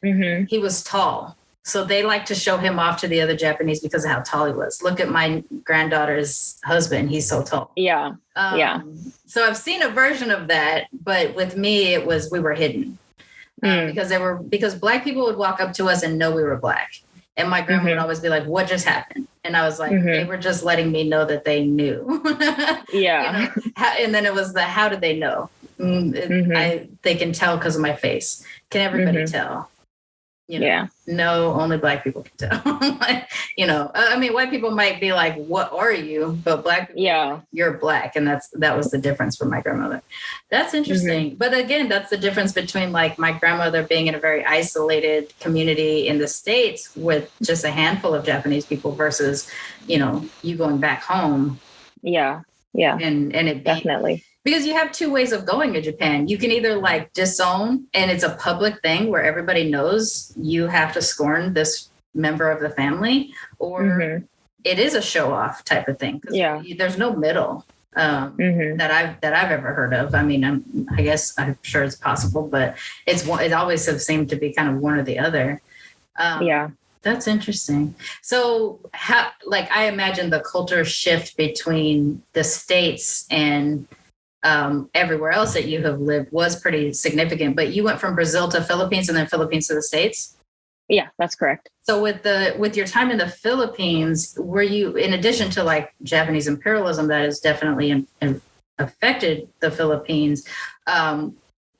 he was tall. So they like to show him off to the other Japanese because of how tall he was. Look at my granddaughter's husband. He's so tall. Yeah. So I've seen a version of that, but with me, it was, we were hidden because Black people would walk up to us and know we were Black. And my grandma would always be like, what just happened? And I was like, they were just letting me know that they knew. Yeah. And then it was how did they know? They can tell because of my face. Can everybody tell? No, only Black people can tell. I mean, white people might be like, what are you? But Black people, you're Black. And that was the difference for my grandmother. That's interesting. But again, that's the difference between like my grandmother being in a very isolated community in the States with just a handful of Japanese people versus, you going back home. Yeah. And it definitely. Because you have two ways of going to Japan. You can either like disown and it's a public thing where everybody knows you have to scorn this member of the family, or it is a show off type of thing. There's no middle that I've ever heard of. I mean, I guess I'm sure it's possible, but it always has seemed to be kind of one or the other. That's interesting. So I imagine the culture shift between the States and everywhere else that you have lived was pretty significant, but you went from Brazil to Philippines and then Philippines to the States? Yeah, that's correct. So with your time in the Philippines, were you, in addition to like Japanese imperialism that has definitely affected the Philippines,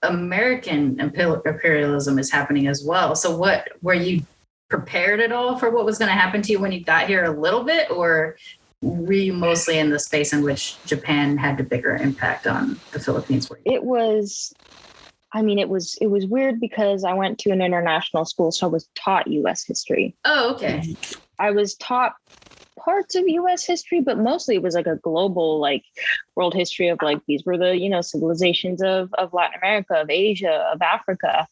American imperialism is happening as well. So were you prepared at all for what was going to happen to you when you got here a little bit, or were you mostly in the space in which Japan had the bigger impact on the Philippines? It was weird because I went to an international school, so I was taught U.S. history. Oh, okay. I was taught parts of U.S. history, but mostly it was like a global, like world history of like, these were the, civilizations of Latin America, of Asia, of Africa,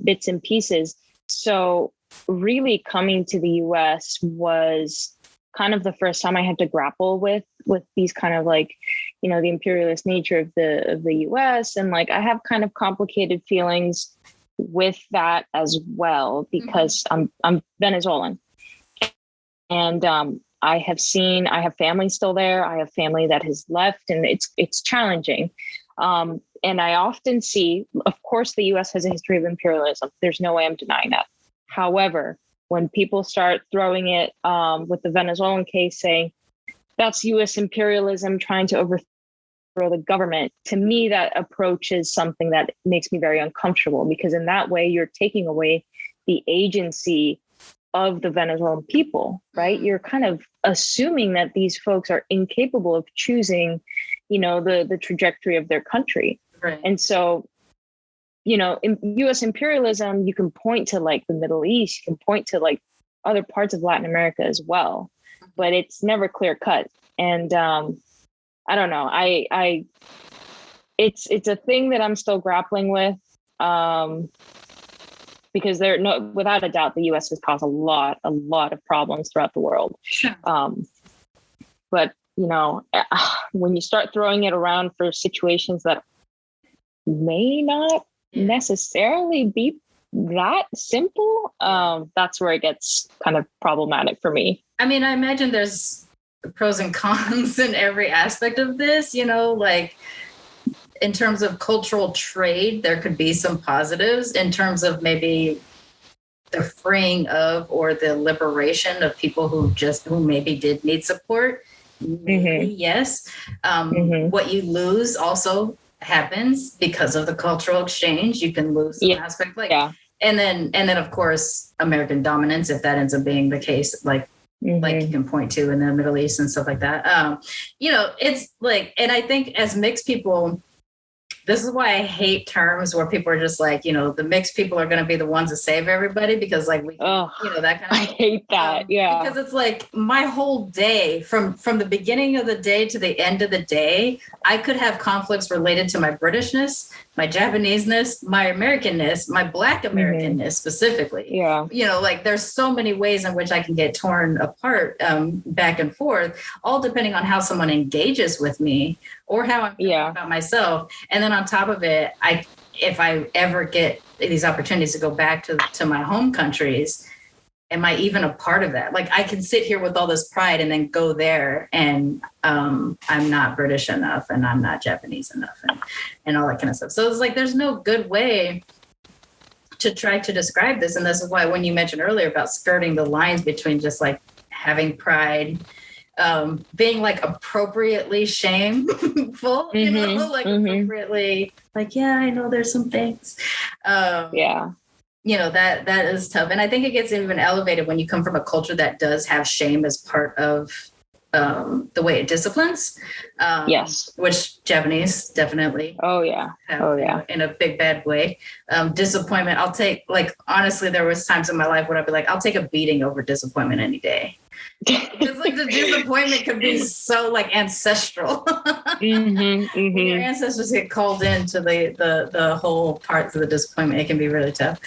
bits and pieces. So really coming to the U.S. was kind of the first time I had to grapple with these kind of like, the imperialist nature of the US. And like, I have kind of complicated feelings with that as well, because I'm Venezuelan. And I have family still there. I have family that has left, and it's challenging. And I often see, of course, the US has a history of imperialism. There's no way I'm denying that. However, when people start throwing it with the Venezuelan case, saying that's U.S. imperialism trying to overthrow the government, to me, that approach is something that makes me very uncomfortable, because in that way, you're taking away the agency of the Venezuelan people, right? You're kind of assuming that these folks are incapable of choosing, the trajectory of their country. Right. And so, in U.S. imperialism, you can point to like the Middle East, you can point to like other parts of Latin America as well, but it's never clear cut. And I don't know, it's a thing that I'm still grappling with, because without a doubt, the U.S. has caused a lot of problems throughout the world. Sure. But when you start throwing it around for situations that may not necessarily be that simple, that's where it gets kind of problematic for me. I mean, I imagine there's pros and cons in every aspect of this, like in terms of cultural trade, there could be some positives in terms of maybe the freeing of or the liberation of people who maybe did need support. Maybe, yes. What you lose also happens because of the cultural exchange. You can lose some aspect, and then of course American dominance, if that ends up being the case, like you can point to in the Middle East and stuff like that. It's like, and I think as mixed people, this is why I hate terms where people are just like, the mixed people are going to be the ones that save everybody, because like that kind of. I hate that. Because it's like my whole day, from the beginning of the day to the end of the day, I could have conflicts related to my Britishness, my Japaneseness, my Americanness, my Black Americanness specifically. Yeah. Like there's so many ways in which I can get torn apart back and forth, all depending on how someone engages with me or how I'm feeling about myself. And then on top of it, if I ever get these opportunities to go back to my home countries, am I even a part of that? Like, I can sit here with all this pride and then go there and I'm not British enough and I'm not Japanese enough and all that kind of stuff. So it's like, there's no good way to try to describe this. And this is why when you mentioned earlier about skirting the lines between just like having pride, being like appropriately shameful, you know, like appropriately, like, yeah, I know there's some things. You know, that is tough. And I think it gets even elevated when you come from a culture that does have shame as part of the way it disciplines. Yes. Which Japanese definitely. Oh, yeah. In a big, bad way. Disappointment. I'll take, like, honestly, there was times in my life where I'd be like, I'll take a beating over disappointment any day. Because like the disappointment could be so like ancestral. When your ancestors get called into the whole parts of the disappointment, it can be really tough.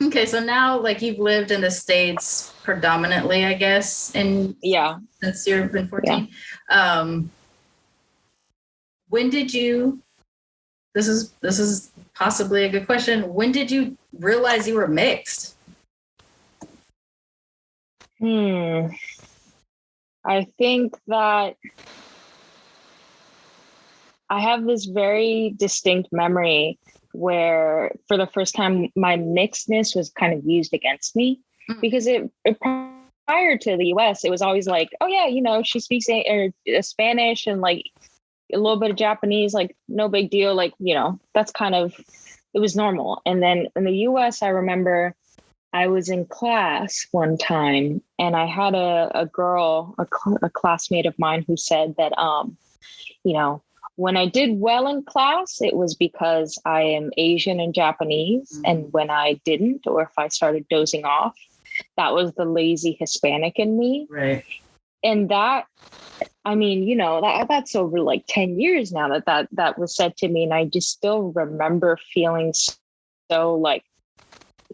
Okay, so now like you've lived in the States predominantly, I guess, since you've been 14. Yeah. When did you? This is possibly a good question. When did you realize you were mixed? I think that I have this very distinct memory where for the first time my mixedness was kind of used against me, because it prior to the US, it was always like, oh yeah, you know, she speaks Spanish and like a little bit of Japanese, like no big deal. Like, you know, that's kind of, it was normal. And then in the US, I remember I was in class one time and I had a girl, a classmate of mine who said that, you know, when I did well in class, it was because I am Asian and Japanese. And when I didn't, or if I started dozing off, that was the lazy Hispanic in me. Right. And that, I mean, you know, that's over like 10 years now that was said to me. And I just still remember feeling so like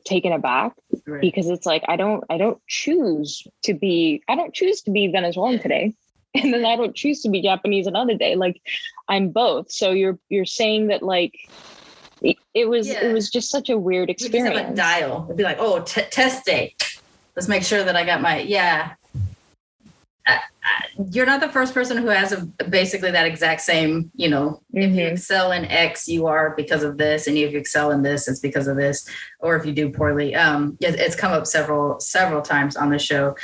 taken aback, right, because it's like, I don't choose to be Venezuelan today. And then I don't choose to be Japanese another day. Like I'm both. So you're saying that like, it was just such a weird experience. We just have a dial. It'd be like, oh, test day. Let's make sure that I got my, you're not the first person who has basically that exact same, you know, if you excel in X, you are because of this. And if you excel in this, it's because of this. Or if you do poorly, it's come up several times on the show.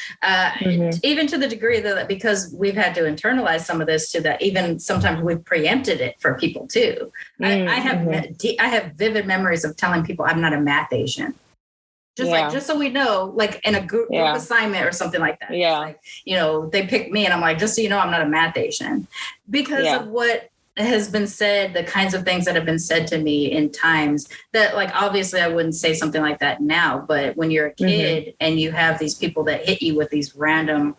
Even to the degree that because we've had to internalize some of this, to that even sometimes we've preempted it for people too. I have vivid memories of telling people I'm not a math Asian. Just so we know, like in a group assignment or something like that. Yeah. Like, you know, they picked me and I'm like, just so you know, I'm not a math Asian, because of what has been said, the kinds of things that have been said to me in times that, like, obviously I wouldn't say something like that now, but when you're a kid and you have these people that hit you with these random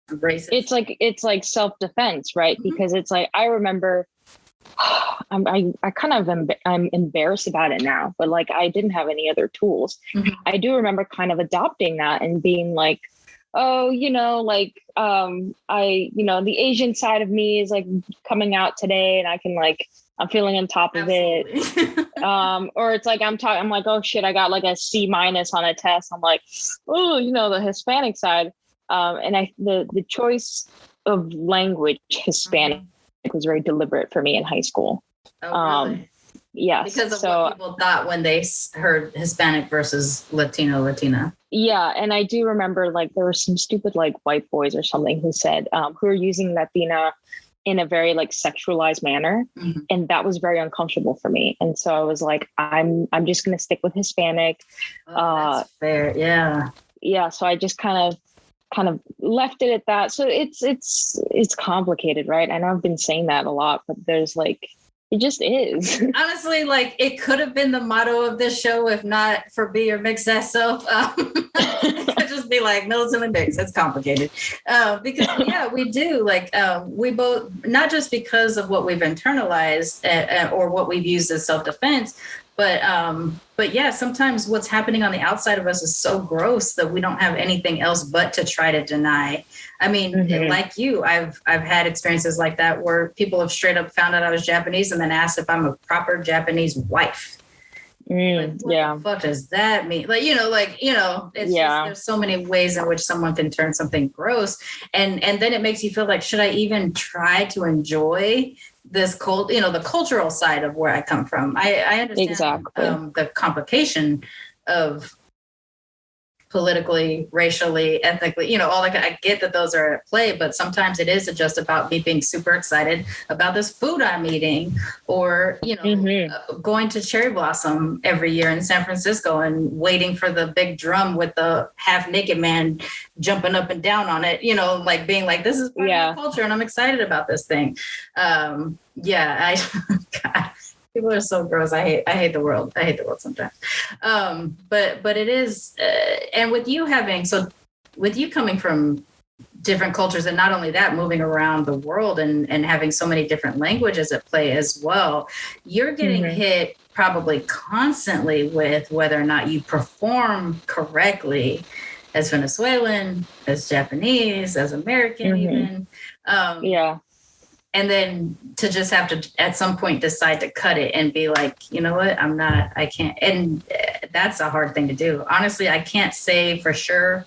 racist. It's like self-defense, right? Because it's like, I remember I'm embarrassed about it now, but like I didn't have any other tools. I do remember kind of adopting that and being like, oh, you know, like the Asian side of me is like coming out today, and I can like, I'm feeling on top of it. Or it's like I'm like, oh shit, I got like a C- on a test. I'm like, oh, you know, the Hispanic side. And the choice of language, Hispanic, was very deliberate for me in high school. Oh, really? Yes. Because of what people thought when they heard Hispanic versus Latina. Yeah. And I do remember like there were some stupid like white boys or something who said, who are using Latina in a very like sexualized manner. And that was very uncomfortable for me. And so I was like, I'm just going to stick with Hispanic. That's fair. Yeah. Yeah. So I just kind of left it at that. So it's complicated, right? I know I've been saying that a lot, but there's like, it just is. Honestly, like it could have been the motto of this show, if not for Be Your Mixed Ass Self. It could just be like Militantly Mixed. It's complicated. Because we do like, we both, not just because of what we've internalized or what we've used as self-defense, but yeah, sometimes what's happening on the outside of us is so gross that we don't have anything else but to try to deny. I mean, like you, I've had experiences like that where people have straight up found out I was Japanese and then asked if I'm a proper Japanese wife. Like, what the fuck does that mean? Like, it's just, there's so many ways in which someone can turn something gross. And then it makes you feel like, should I even try to enjoy this the cultural side of where I come from? I understand the complication of politically, racially, ethnically, all that. I get that those are at play, but sometimes it is just about me being super excited about this food I'm eating, or, going to Cherry Blossom every year in San Francisco and waiting for the big drum with the half naked man jumping up and down on it, like being like, this is part of the culture and I'm excited about this thing. God, people are so gross. I hate the world. I hate the world sometimes. But it is, and with you coming from different cultures, and not only that, moving around the world and having so many different languages at play as well, you're getting hit probably constantly with whether or not you perform correctly as Venezuelan, as Japanese, as American, even. And then to just have to, at some point, decide to cut it and be like, you know what, I can't. And that's a hard thing to do. Honestly, I can't say for sure,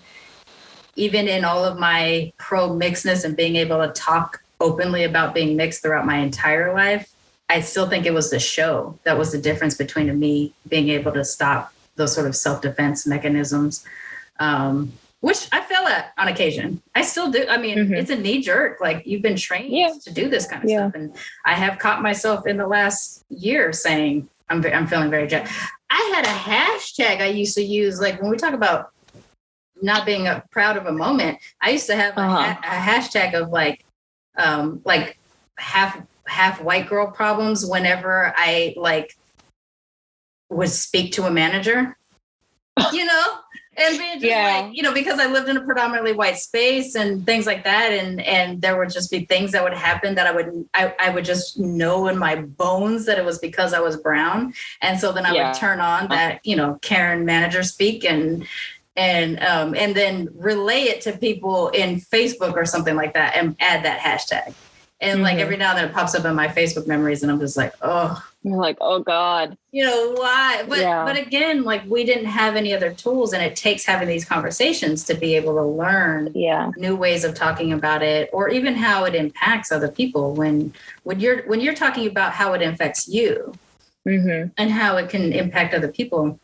even in all of my pro-mixedness and being able to talk openly about being mixed throughout my entire life, I still think it was the show that was the difference between me being able to stop those sort of self-defense mechanisms. Which I fail at on occasion. I still do. I mean, it's a knee jerk. Like, you've been trained to do this kind of stuff. And I have caught myself in the last year saying, I'm feeling very jacked. I had a hashtag I used to use, like when we talk about not being proud of a moment, I used to have a hashtag of like half white girl problems whenever I would speak to a manager, And being just because I lived in a predominantly white space and things like that. And there would just be things that would happen that I would just know in my bones that it was because I was brown. And so then I would turn on that, Karen manager speak and then relay it to people in Facebook or something like that and add that hashtag. And like every now and then it pops up in my Facebook memories and I'm just like, oh. You're like, oh God. Why? But again, like, we didn't have any other tools, and it takes having these conversations to be able to learn new ways of talking about it, or even how it impacts other people when you're talking about how it affects you and how it can impact other people,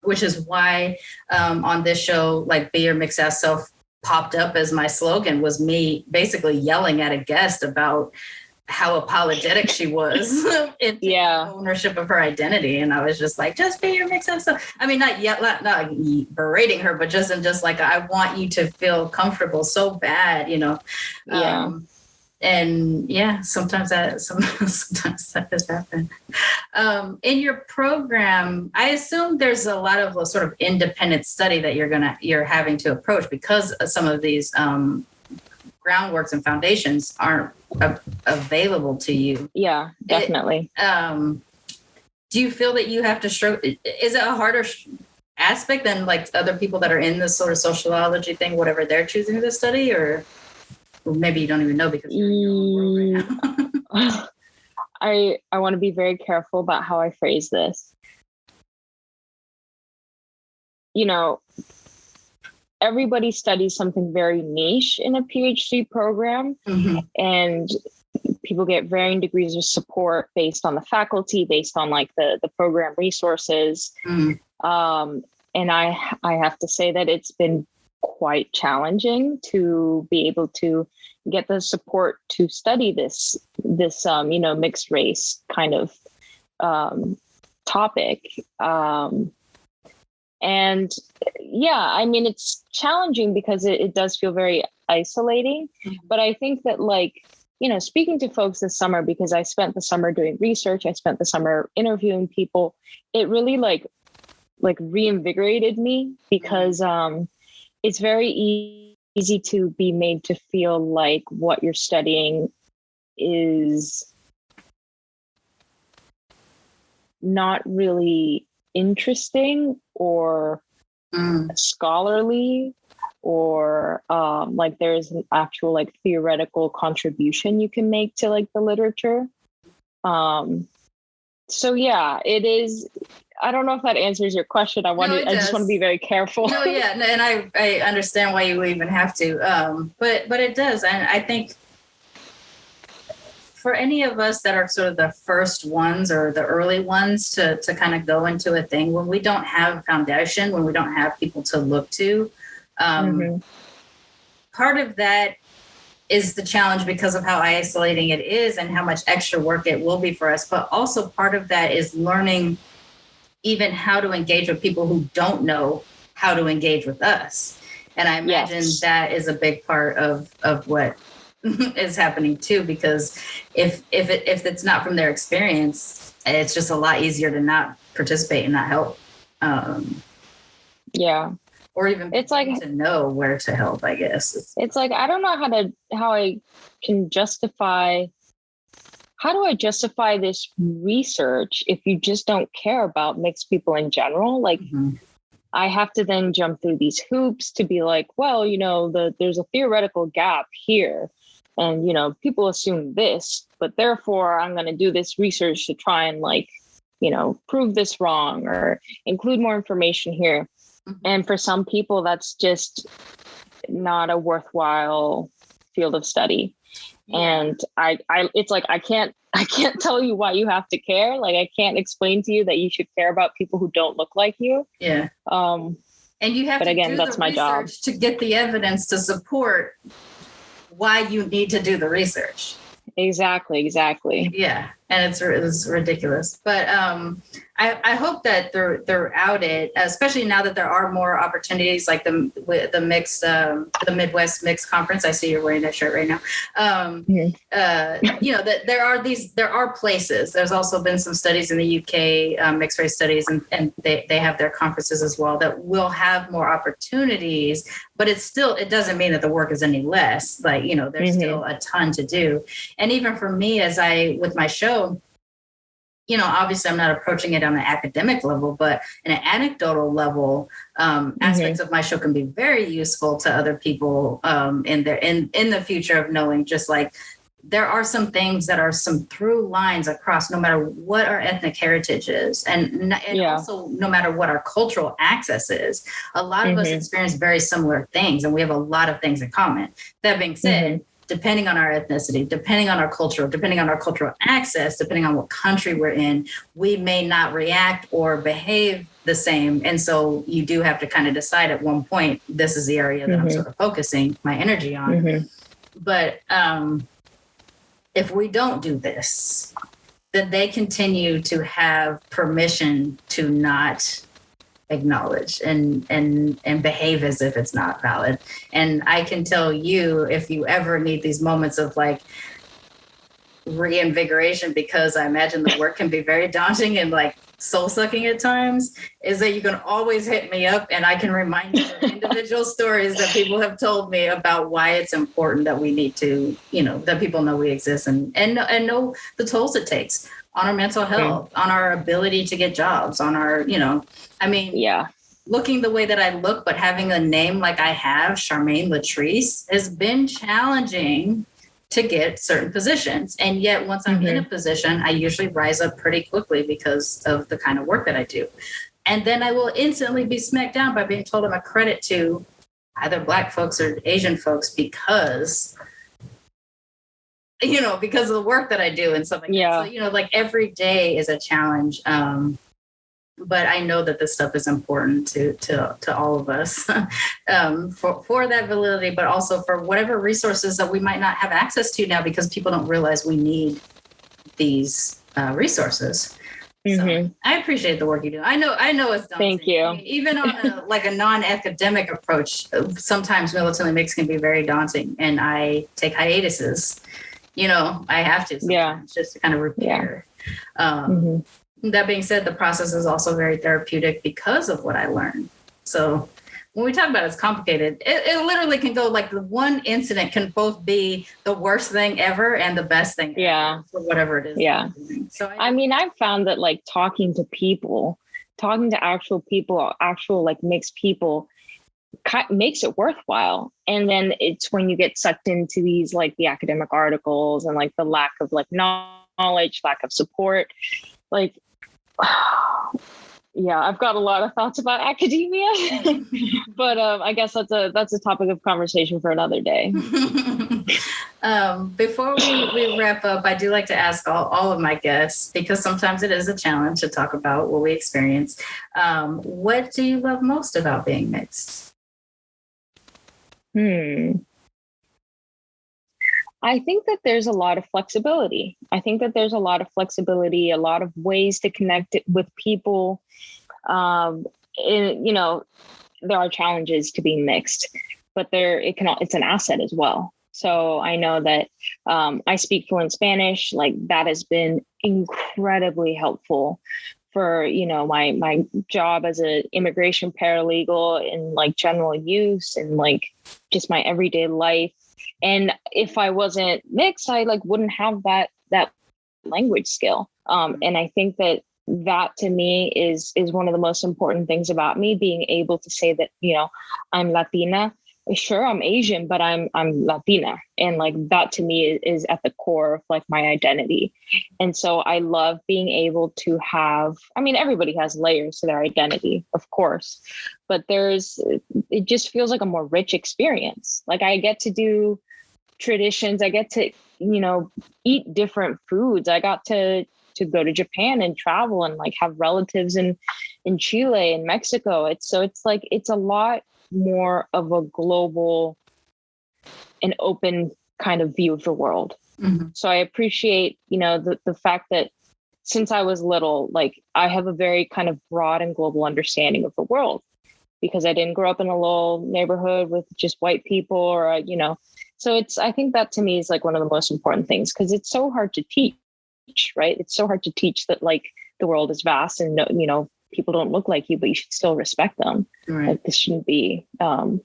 which is why on this show, like, Be Your Mixed Ass Self popped up as my slogan, was me basically yelling at a guest about how apologetic she was in ownership of her identity. And I was just like, just be your mixed ass self. I mean, not berating her, but just like, I want you to feel comfortable so bad, sometimes that does happen. In your program, I assume there's a lot of sort of independent study that you're having to approach, because some of these groundworks and foundations aren't available to you. Yeah, definitely. Do you feel that you have to struggle? Is it a harder aspect than like other people that are in this sort of sociology thing, whatever they're choosing to study, or maybe you don't even know because you're in your own world right now? I want to be very careful about how I phrase this. Everybody studies something very niche in a PhD program, and people get varying degrees of support based on the faculty, based on like the program resources. And I have to say that it's been quite challenging to be able to get the support to study this mixed race kind of topic. And I mean, it's challenging because it does feel very isolating. But I think that, like, speaking to folks this summer, because I spent the summer doing research, I spent the summer interviewing people, it really like reinvigorated me, because it's very easy to be made to feel like what you're studying is not really interesting or scholarly, or like there's an actual like theoretical contribution you can make to like the literature. So yeah, it is. I don't know if that answers your question. I just want to be very careful. No, yeah. No, and I understand why you even have to. But it does. And I think for any of us that are sort of the first ones or the early ones to kind of go into a thing, when we don't have a foundation, when we don't have people to look to, part of that is the challenge because of how isolating it is and how much extra work it will be for us. But also part of that is learning even how to engage with people who don't know how to engage with us. And I imagine that is a big part of what is happening too, because if it's not from their experience, it's just a lot easier to not participate and not help. Or even it's like to know where to help, I guess. It's like, I don't know how I can justify. How do I justify this research if you just don't care about mixed people in general? Like, I have to then jump through these hoops to be like, well, there's a theoretical gap here. And, people assume this, but therefore I'm going to do this research to try and prove this wrong or include more information here. And for some people, that's just not a worthwhile field of study. And it's like, I can't tell you why you have to care. Like, I can't explain to you that you should care about people who don't look like you. Yeah. And you have to do that's my job to get the evidence to support why you need to do the research. Exactly. Yeah. And it's ridiculous. But I hope that throughout it, especially now that there are more opportunities like the mixed, the Midwest Mixed Conference. I see you're wearing that shirt right now. That there are places. There's also been some studies in the UK, mixed race studies, and they have their conferences as well that will have more opportunities. But it doesn't mean that the work is any less. Like, there's still a ton to do. And even for me, with my show, obviously I'm not approaching it on an academic level, but in an anecdotal level, aspects of my show can be very useful to other people in the future of knowing, just like there are some things that are some through lines across no matter what our ethnic heritage is. And also no matter what our cultural access is. A lot of us experience very similar things, and we have a lot of things in common. That being said, depending on our ethnicity, depending on our culture, depending on our cultural access, depending on what country we're in, we may not react or behave the same. And so you do have to kind of decide at one point, this is the area that I'm sort of focusing my energy on. But if we don't do this, then they continue to have permission to not acknowledge and behave as if it's not valid. And I can tell you, if you ever need these moments of like reinvigoration, because I imagine the work can be very daunting and like soul sucking at times, is that you can always hit me up and I can remind you of individual stories that people have told me about why it's important that we need to, that people know we exist and know the tolls it takes on our mental health, on our ability to get jobs, on our, looking the way that I look, but having a name like I have, Charmaine Latrice, has been challenging to get certain positions. And yet once I'm in a position, I usually rise up pretty quickly because of the kind of work that I do. And then I will instantly be smacked down by being told I'm a credit to either Black folks or Asian folks because of the work that I do and stuff like that. So, like every day is a challenge. But I know that this stuff is important to all of us for that validity, but also for whatever resources that we might not have access to now because people don't realize we need these resources. So I appreciate the work you do. I know it's daunting. Thank you. I mean, even on a non-academic approach, sometimes Militantly Mixed can be very daunting, and I take hiatuses. I have to sometimes just to kind of repair. That being said, the process is also very therapeutic because of what I learned. So when we talk about it's complicated, it literally can go like the one incident can both be the worst thing ever and the best thing ever for whatever it is. Yeah. So I've found that like talking to actual people, actual like mixed people, makes it worthwhile. And then it's when you get sucked into these like the academic articles and like the lack of like knowledge, lack of support, like Yeah, I've got a lot of thoughts about academia, but I guess that's a topic of conversation for another day. Before we wrap up, I do like to ask all of my guests, because sometimes it is a challenge to talk about what we experience. What do you love most about being mixed? I think that there's a lot of flexibility. A lot of ways to connect it with people. There are challenges to being mixed, but it's an asset as well. So I know that I speak fluent Spanish. Like, that has been incredibly helpful for, my job as an immigration paralegal in like general use and like just my everyday life. And if I wasn't mixed, I like wouldn't have that language skill. And I think that to me is one of the most important things about me, being able to say that, I'm Latina. Sure, I'm Asian, but I'm Latina. And like that to me is at the core of like my identity. And so I love being able to have, everybody has layers to their identity, of course, but it just feels like a more rich experience. Like, I get to do traditions. I get to, eat different foods. I got to go to Japan and travel and like have relatives in Chile and Mexico. It's a lot more of a global and open kind of view of the world. Mm-hmm. So I appreciate, the fact that since I was little, like I have a very kind of broad and global understanding of the world, because I didn't grow up in a little neighborhood with just white people or, so I think that to me is like one of the most important things, because it's so hard to teach, right? It's so hard to teach that like the world is vast and, people don't look like you, but you should still respect them. Right. Like, this shouldn't be, but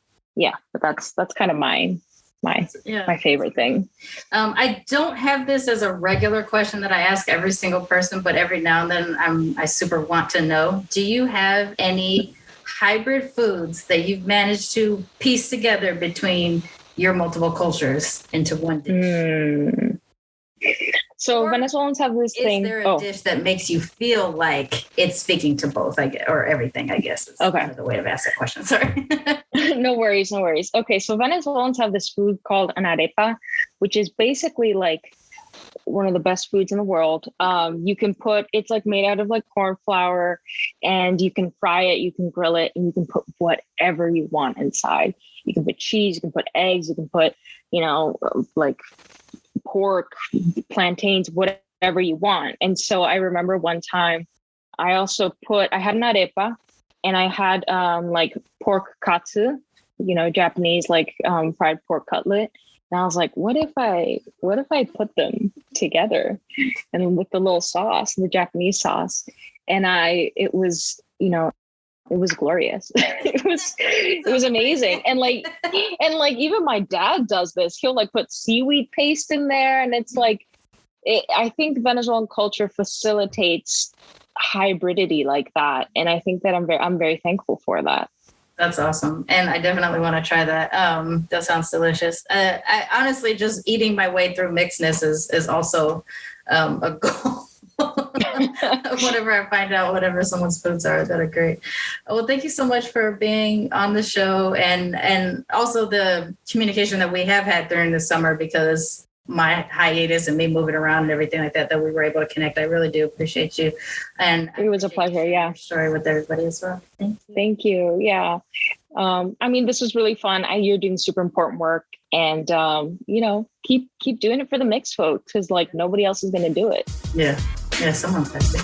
that's kind of my favorite thing. I don't have this as a regular question that I ask every single person, but every now and then I super want to know, do you have any hybrid foods that you've managed to piece together between your multiple cultures into one dish? So Venezuelans have this thing. Is there a dish that makes you feel like it's speaking to both, I guess, or everything, I guess, is kind of the way to ask that question. Sorry. No worries. Okay, so Venezuelans have this food called an arepa, which is basically like one of the best foods in the world. It's like made out of like corn flour, and you can fry it, you can grill it, and you can put whatever you want inside. You can put cheese, you can put eggs, you can put, like pork, plantains, whatever you want. And so I remember one time I had an arepa, and I had like pork katsu, Japanese like fried pork cutlet. And I was like, what if I put them together, and then with the little sauce, the Japanese sauce, and it was glorious. it was amazing. And like even my dad does this. He'll like put seaweed paste in there, and it's like, I think Venezuelan culture facilitates hybridity like that. And I think that I'm very thankful for that. That's awesome. And I definitely want to try that. That sounds delicious. I honestly, just eating my way through mixedness is also a goal. Whenever I find out whatever someone's foods are that are great. Well, thank you so much for being on the show, and also the communication that we have had during the summer, because my hiatus and me moving around and everything like that we were able to connect. I really do appreciate you. And it was a pleasure. Yeah. Story with everybody as well. Thank you. Yeah. This was really fun. You're doing super important work, and, keep doing it for the mixed folks, because like nobody else is going to do it. Yeah. Yeah. Someone's got to.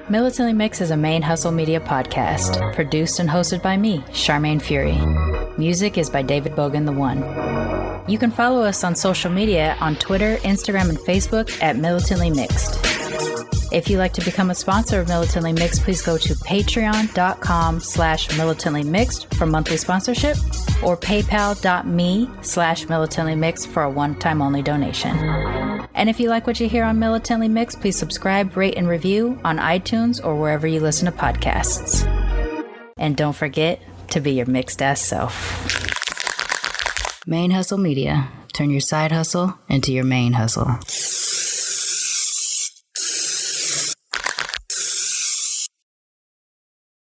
Militantly Mixed is a ManeHustle media podcast, produced and hosted by me, Charmaine Fury. Music is by David Bogan the One. You can follow us on social media on Twitter, Instagram, and Facebook at Militantly Mixed. If you'd like to become a sponsor of Militantly Mixed, please go to patreon.com/militantlymixed for monthly sponsorship, or paypal.me/militantlymixed for a one-time only donation. And if you like what you hear on Militantly Mixed, please subscribe, rate, and review on iTunes or wherever you listen to podcasts. And don't forget to be your mixed-ass self. ManeHustle Media. Turn your side hustle into your main hustle.